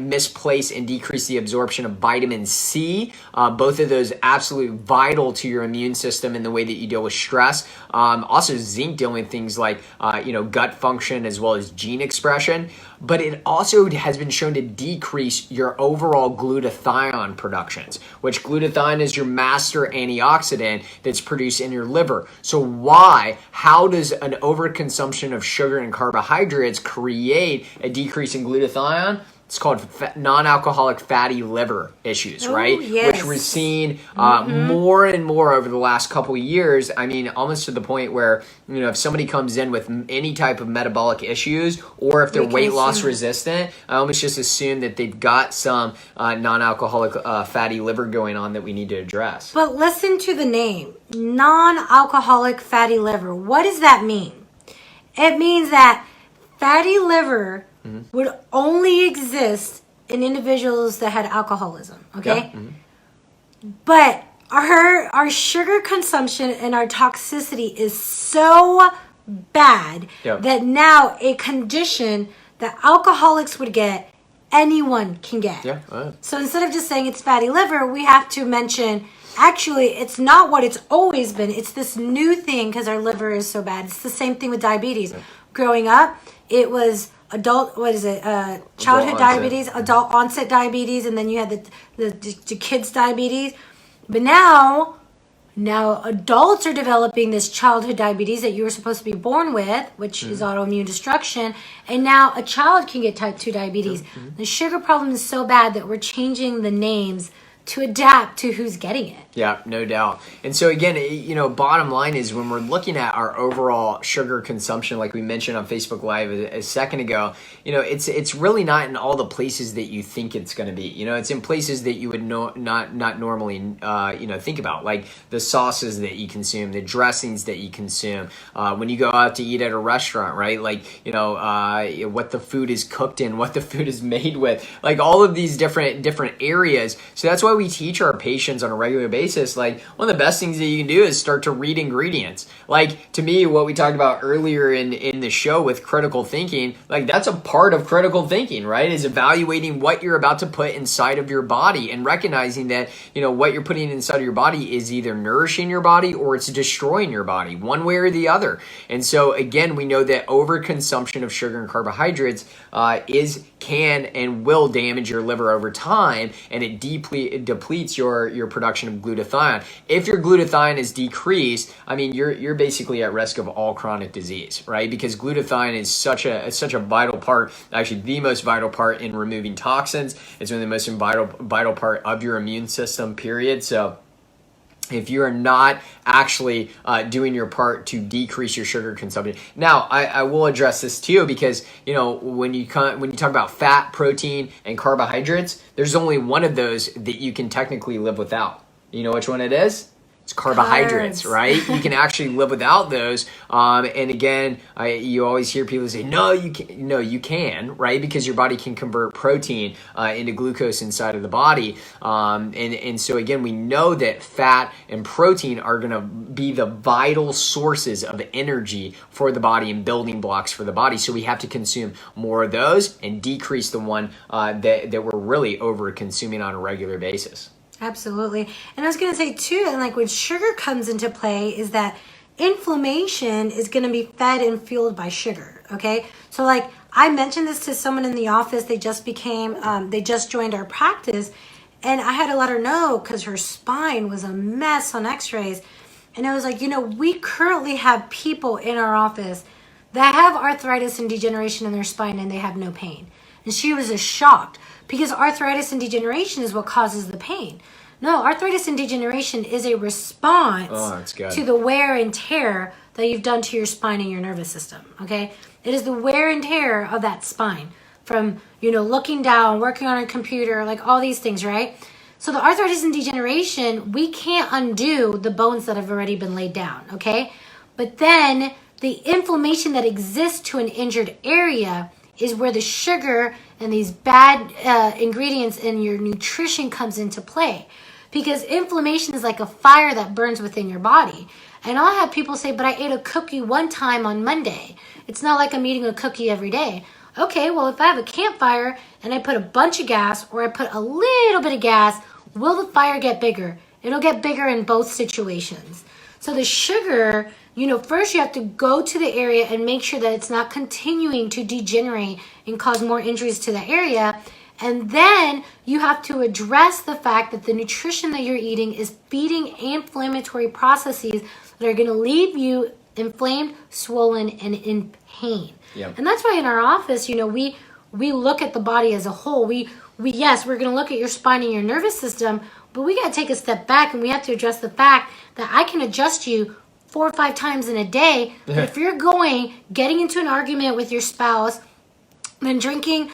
misplace and decrease the absorption of vitamin C. Both of those absolutely vital to your immune system and the way that you deal with stress. Also, zinc dealing with things like gut function as well as gene expression. But it also has been shown to decrease your overall glutathione productions, which glutathione is your master antioxidant that's produced in your liver. So how does an overconsumption of sugar and carbohydrates create a decrease in glutathione? It's called non-alcoholic fatty liver issues, right? Yes. Which we've seen more and more over the last couple of years. I mean, almost to the point where, if somebody comes in with any type of metabolic issues, or if they're weight loss resistant, I almost just assume that they've got some non-alcoholic fatty liver going on that we need to address. But listen to the name, non-alcoholic fatty liver. What does that mean? It means that fatty liver would only exist in individuals that had alcoholism, okay? Yeah. But our sugar consumption and our toxicity is so bad that now a condition that alcoholics would get, anyone can get. Yeah. So instead of just saying it's fatty liver, we have to mention, actually, it's not what it's always been. It's this new thing because our liver is so bad. It's the same thing with diabetes. Yeah. Growing up, it was childhood diabetes, adult onset diabetes, and then you had the kids diabetes. But now adults are developing this childhood diabetes that you were supposed to be born with, which is autoimmune destruction, and now a child can get type 2 diabetes. The sugar problem is so bad that we're changing the names to adapt to who's getting it. Yeah, no doubt. And so again, bottom line is, when we're looking at our overall sugar consumption, like we mentioned on Facebook Live a second ago, it's really not in all the places that you think it's going to be. It's in places that you would not normally think about, like the sauces that you consume, the dressings that you consume, when you go out to eat at a restaurant, right? Like what the food is cooked in, what the food is made with, like all of these different areas. So that's why we teach our patients on a regular basis, like, one of the best things that you can do is start to read ingredients. Like, to me, what we talked about earlier in the show with critical thinking, like, that's a part of critical thinking, right? Is evaluating what you're about to put inside of your body and recognizing that, what you're putting inside of your body is either nourishing your body or it's destroying your body, one way or the other. And so, again, we know that overconsumption of sugar and carbohydrates can and will damage your liver over time, and it depletes your production of glutathione. If your glutathione is decreased, I mean, you're basically at risk of all chronic disease, right? Because glutathione is such a vital part, actually the most vital part in removing toxins. It's one of the most vital part of your immune system, period. So if you're not actually doing your part to decrease your sugar consumption. Now, I will address this too, because when you talk about fat, protein, and carbohydrates, there's only one of those that you can technically live without. You know which one it is? It's carbohydrates, right? You can actually live without those. And again, you always hear people say, no, you can. No, you can, right? Because your body can convert protein into glucose inside of the body. And so again, we know that fat and protein are going to be the vital sources of energy for the body and building blocks for the body. So we have to consume more of those and decrease the one that we're really over consuming on a regular basis. Absolutely. And I was going to say too, and like when sugar comes into play, is that inflammation is going to be fed and fueled by sugar. Okay. So like I mentioned this to someone in the office. They just joined our practice, and I had to let her know because her spine was a mess on x-rays. And I was like, we currently have people in our office that have arthritis and degeneration in their spine and they have no pain. And she was just shocked. Because arthritis and degeneration is what causes the pain. No, arthritis and degeneration is a response to the wear and tear that you've done to your spine and your nervous system, okay? It is the wear and tear of that spine from, looking down, working on a computer, like all these things, right? So the arthritis and degeneration, we can't undo the bones that have already been laid down, okay? But then the inflammation that exists to an injured area is where the sugar and these bad ingredients in your nutrition comes into play. Because inflammation is like a fire that burns within your body. And I'll have people say, but I ate a cookie one time on Monday. It's not like I'm eating a cookie every day. Okay, well, if I have a campfire and I put a bunch of gas or I put a little bit of gas, will the fire get bigger? It'll get bigger in both situations. So the sugar, first you have to go to the area and make sure that it's not continuing to degenerate and cause more injuries to the area. And then you have to address the fact that the nutrition that you're eating is feeding inflammatory processes that are going to leave you inflamed, swollen, and in pain. Yep. And that's why in our office, we look at the body as a whole. Yes, we're going to look at your spine and your nervous system, but we got to take a step back and we have to address the fact that I can adjust you 4 or 5 times in a day. But if you're getting into an argument with your spouse, then drinking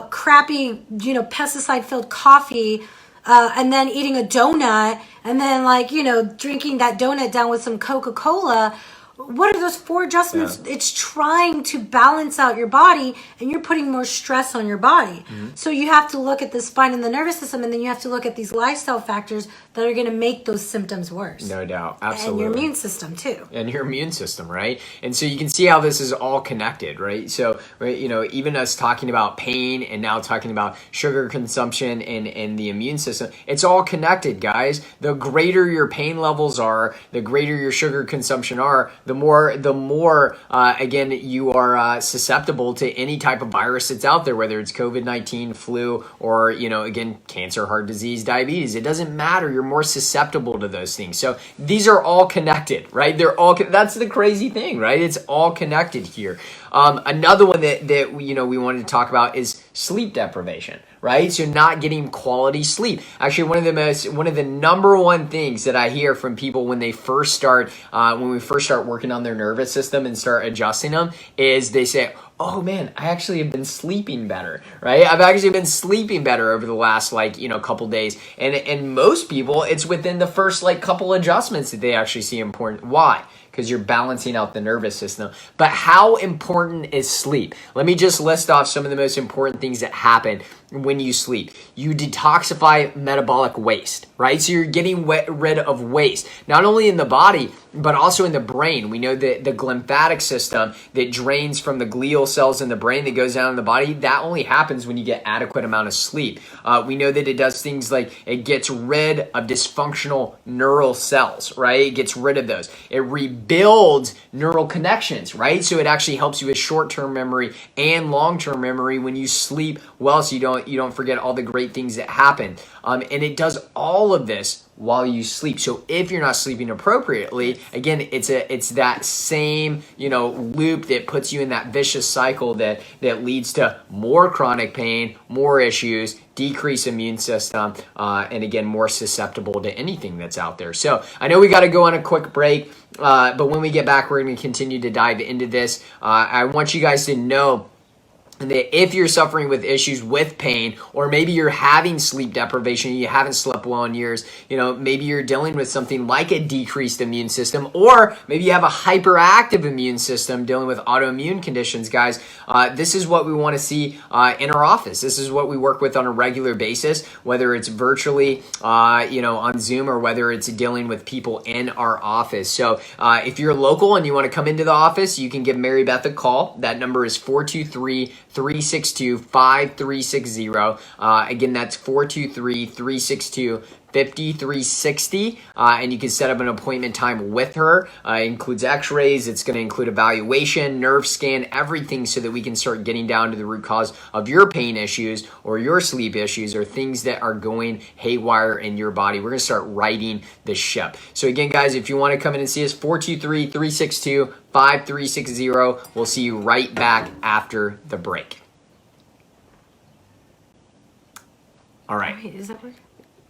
crappy, pesticide-filled coffee, and then eating a donut, and then drinking that donut down with some Coca-Cola, what are those 4 adjustments? Yeah. It's trying to balance out your body, and you're putting more stress on your body. Mm-hmm. So you have to look at the spine and the nervous system, and then you have to look at these lifestyle factors that are going to make those symptoms worse. No doubt. Absolutely. And your immune system, too. And your immune system, right? And so you can see how this is all connected, right? So, even us talking about pain and now talking about sugar consumption and the immune system, it's all connected, guys. The greater your pain levels are, the greater your sugar consumption are, the more again, you are susceptible to any type of virus that's out there, whether it's COVID-19, flu, or, again, cancer, heart disease, diabetes. It doesn't matter. You're more susceptible to those things. So these are all connected, right? That's the crazy thing, right? It's all connected here. Another one that we wanted to talk about is sleep deprivation, right? So not getting quality sleep. Actually, one of the number one things that I hear from people when they first start, when we first start working on their nervous system and start adjusting them, is they say, oh man, I actually have been sleeping better, right? I've actually been sleeping better over the last couple days. And most people, it's within the first couple adjustments that they actually see important. Why? Because you're balancing out the nervous system. But how important is sleep? Let me just list off some of the most important things that happen when you sleep? You detoxify metabolic waste, right? So you're getting rid of waste, not only in the body, but also in the brain. We know that the glymphatic system that drains from the glial cells in the brain that goes down in the body, that only happens when you get adequate amount of sleep. We know that it does things like it gets rid of dysfunctional neural cells, right? It gets rid of those. It rebuilds neural connections, right? So it actually helps you with short-term memory and long-term memory when you sleep well, so you don't forget all the great things that happen. And it does all of this while you sleep. So if you're not sleeping appropriately, again, it's that same, loop that puts you in that vicious cycle that leads to more chronic pain, more issues, decreased immune system, and again, more susceptible to anything that's out there. So I know we got to go on a quick break, but when we get back, we're going to continue to dive into this. I want you guys to know that if you're suffering with issues with pain, or maybe you're having sleep deprivation, you haven't slept well in years, maybe you're dealing with something like a decreased immune system, or maybe you have a hyperactive immune system dealing with autoimmune conditions, guys, this is what we want to see in our office. This is what we work with on a regular basis, whether it's virtually, on Zoom, or whether it's dealing with people in our office. So if you're local and you want to come into the office, you can give Mary Beth a call. That number is 423-362-5360. Again, that's 423-362-5360, and you can set up an appointment time with her. It includes x-rays, it's going to include evaluation, nerve scan, everything, so that we can start getting down to the root cause of your pain issues or your sleep issues or things that are going haywire in your body. We're going to start righting the ship. So again, guys, if you want to come in and see us, 423-362-5360. We'll see you right back after the break. All right. Wait, is that working?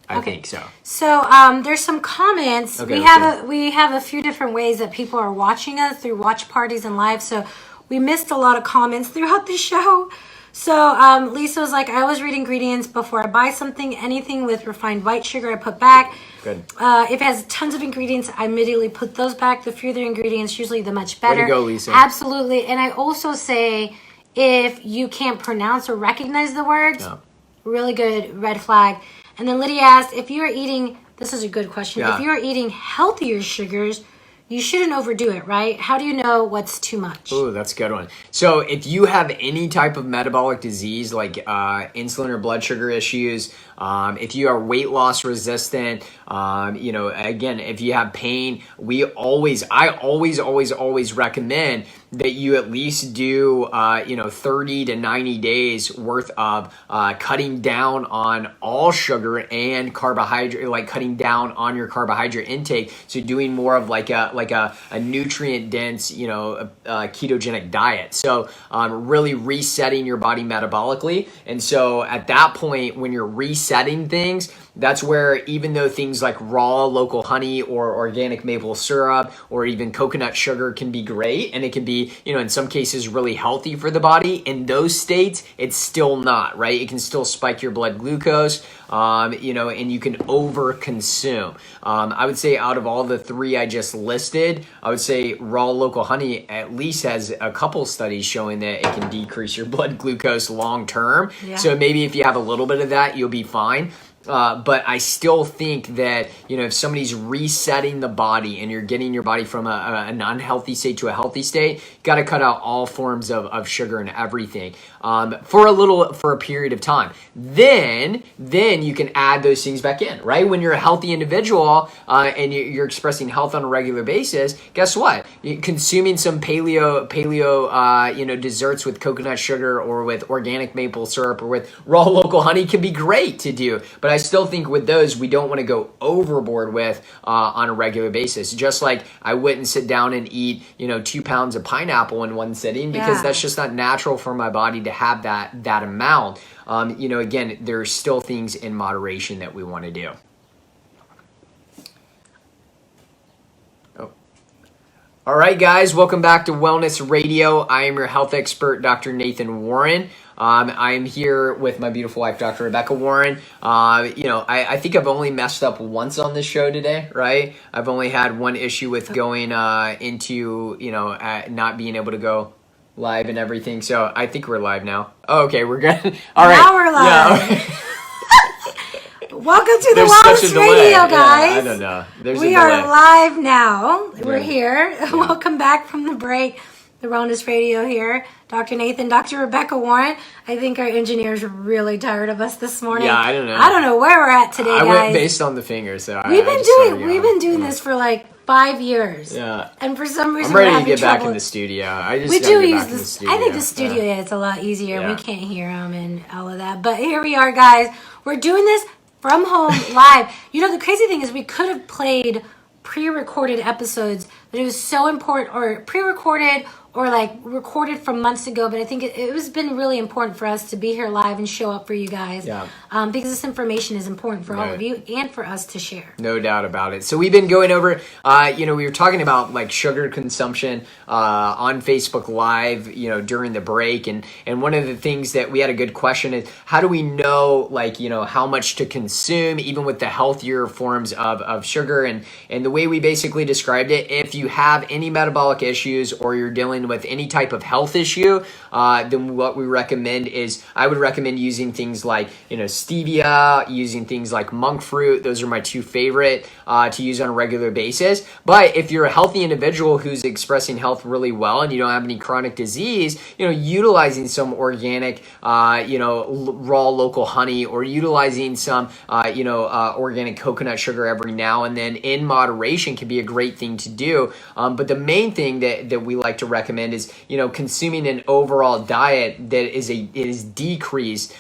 I think so. So there's some comments. Okay, we have a few different ways that people are watching us through watch parties and live. So we missed a lot of comments throughout the show. So Lisa was like, I always read ingredients before I buy something. Anything with refined white sugar I put back. Good. If it has tons of ingredients, I immediately put those back. The fewer the ingredients, usually the much better. Way to go, Lisa. Absolutely. And I also say, if you can't pronounce or recognize the words, really good red flag. And then Lydia asked, if you are eating, this is a good question, if you are eating healthier sugars, you shouldn't overdo it, right? How do you know what's too much? Oh, that's a good one. So if you have any type of metabolic disease like insulin or blood sugar issues, if you are weight loss resistant, again, if you have pain, I always recommend that you at least do, 30 to 90 days worth of cutting down on all sugar and carbohydrate, like cutting down on your carbohydrate intake. So doing more of like a nutrient dense, ketogenic diet. So really resetting your body metabolically. And so at that point, when you're resetting things, that's where, even though things like raw local honey or organic maple syrup or even coconut sugar can be great, and it can be, in some cases really healthy for the body, in those states, it's still not, right? It can still spike your blood glucose, and you can over consume. I would say out of all the three I just listed, I would say raw local honey at least has a couple studies showing that it can decrease your blood glucose long term. Yeah. So maybe if you have a little bit of that, you'll be fine. But I still think that, if somebody's resetting the body and you're getting your body from an unhealthy state to a healthy state, you got to cut out all forms of sugar and everything for a period of time. Then you can add those things back in, right? When you're a healthy individual and you're expressing health on a regular basis, guess what? Consuming some paleo desserts with coconut sugar or with organic maple syrup or with raw local honey can be great to do. But I still think with those, we don't want to go overboard with on a regular basis. Just like I wouldn't sit down and eat, 2 pounds of pineapple in one sitting, because that's just not natural for my body to have that amount. Again, there are still things in moderation that we want to do. All right, guys, welcome back to Wellness Radio. I am your health expert, Dr. Nathan Warren. I'm here with my beautiful wife, Dr. Rebecca Warren. I think I've only messed up once on this show today, right? I've only had one issue with going into, not being able to go. live and everything. So I think we're live now. Oh, okay, we're good. All right. Now we're live. Yeah. Welcome to the There's such a Wellness delay. Radio, Yeah, guys. I don't know. There's We a delay. are live now. We're Yeah. here. Yeah. Welcome back from the break. The Wellness Radio here. Dr. Nathan, Dr. Rebecca Warren. I think our engineers are really tired of us this morning. Yeah, I don't know. I don't know where we're at today, I guys. went based on the finger, so We've I been doing this for like 5 years. Yeah. And for some reason I'm ready we're to having get back trouble. in the studio. I just We gotta do get use back in the this. studio. I think the studio, Yeah. it's a lot easier. Yeah. We can't hear them and all of that. But here we are, guys. We're doing this from home live. You know, the crazy thing is we could have played pre-recorded episodes, but it was so important, or pre-recorded or like recorded from months ago. But I think it was been really important for us to be here live and show up for you guys. Yeah. Because this information is important for all of Right. you and for us to share. No doubt about it. So we've been going over, we were talking about like sugar consumption on Facebook Live, during the break. And one of the things that we had a good question is, how do we know, how much to consume, even with the healthier forms of sugar? And the way we basically described it, if you have any metabolic issues or you're dealing with any type of health issue, then what we recommend is, I would recommend using things like, stevia, using things like monk fruit. Those are my two favorite to use on a regular basis. But if you're a healthy individual who's expressing health really well and you don't have any chronic disease, utilizing some organic, raw local honey, or utilizing some, organic coconut sugar every now and then in moderation can be a great thing to do. But the main thing that we like to recommend is, consuming an overall diet that is decreased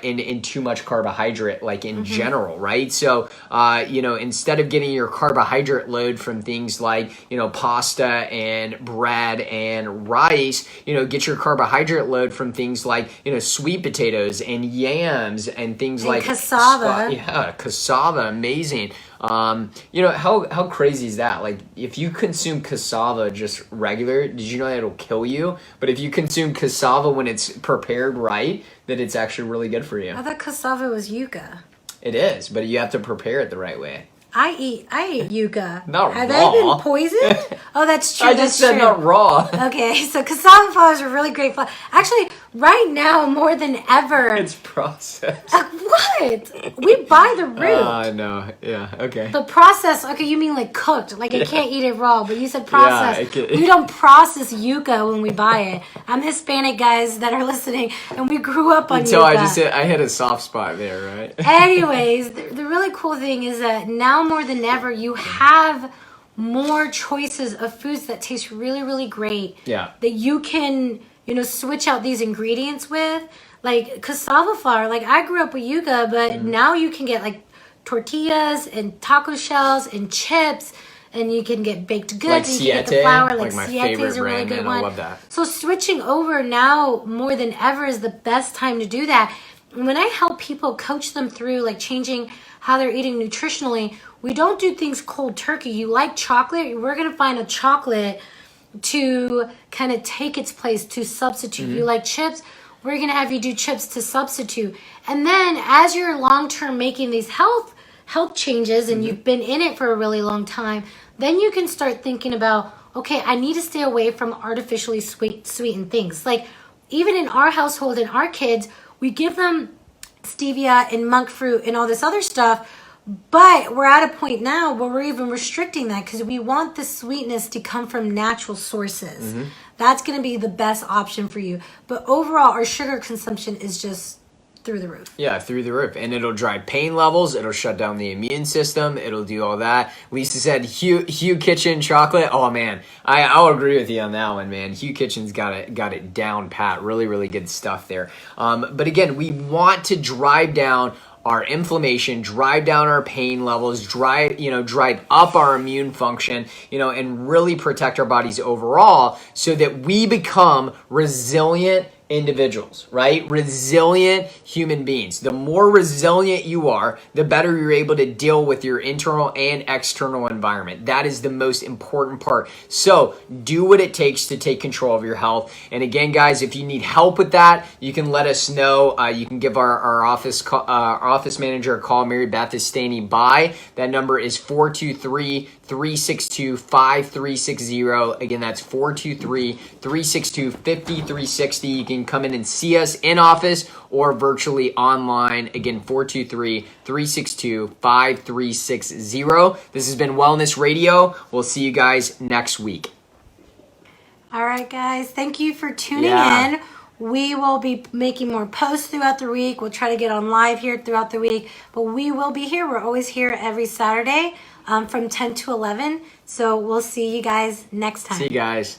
in too much carbohydrate, like in general, right? So, instead of getting your carbohydrate load from things like, pasta and bread and rice, get your carbohydrate load from things like, sweet potatoes and yams and things like cassava. Cassava, amazing. How crazy is that? Like, if you consume cassava just regular, did you know that it'll kill you? But if you consume cassava when it's prepared right, that it's actually really good for you. I thought cassava was yuca. It is, but you have to prepare it the right way. I ate yuca. Not Have raw. they been poisoned? Oh, that's true. I just said not raw. Okay, so cassava flour is a really great flour. Actually, right now more than ever. It's processed. What? We buy the root. I know. Yeah. Okay. The process. Okay, you mean like cooked? Like I can't eat it raw, but you said processed. Yeah, we don't process yuca when we buy it. I'm Hispanic, guys that are listening, and we grew up on Until yuca. I just said I had a soft spot there, right? Anyways, the really cool thing is that now more than ever, you have more choices of foods that taste really, really great. Yeah. That you can, switch out these ingredients with. Like cassava flour. Like I grew up with yuca, but now you can get like tortillas and taco shells and chips. And you can get baked goods, Like and you can get the Siete, flour. like my Siete favorite is a really brand, good man. one. I love that. So switching over now more than ever is the best time to do that. And when I help people, coach them through like changing how they're eating nutritionally, we don't do things cold turkey. You like chocolate, we're going to find a chocolate to kind of take its place, to substitute. You like chips, we're going to have you do chips to substitute. And then as you're long-term making these health changes and you've been in it for a really long time, then you can start thinking about, okay, I need to stay away from artificially sweetened things. Like even in our household and our kids, we give them stevia and monk fruit and all this other stuff, but we're at a point now where we're even restricting that because we want the sweetness to come from natural sources. That's going to be the best option for you. But overall, our sugar consumption is just through the roof. Yeah, through the roof. And it'll drive pain levels. It'll shut down the immune system. It'll do all that. Lisa said Hugh Kitchen chocolate. Oh, man. I'll agree with you on that one, man. Hugh Kitchen's got it down pat. Really, really good stuff there. But again, we want to drive down our inflammation, drive down our pain levels, drive up our immune function, and really protect our bodies overall so that we become resilient individuals, right? Resilient human beings. The more resilient you are, the better you're able to deal with your internal and external environment. That is the most important part. So do what it takes to take control of your health. And again, guys, if you need help with that, you can let us know. You can give our office manager a call. Mary Beth is standing by. That number is 423-362-5360. Again, that's 423-362-5360. You can come in and see us in office or virtually online. Again, 423-362-5360. This has been Wellness Radio. We'll see you guys next week. All right, guys. Thank you for tuning in. We will be making more posts throughout the week. We'll try to get on live here throughout the week, but we will be here. We're always here every Saturday from 10 to 11. So we'll see you guys next time. See you guys.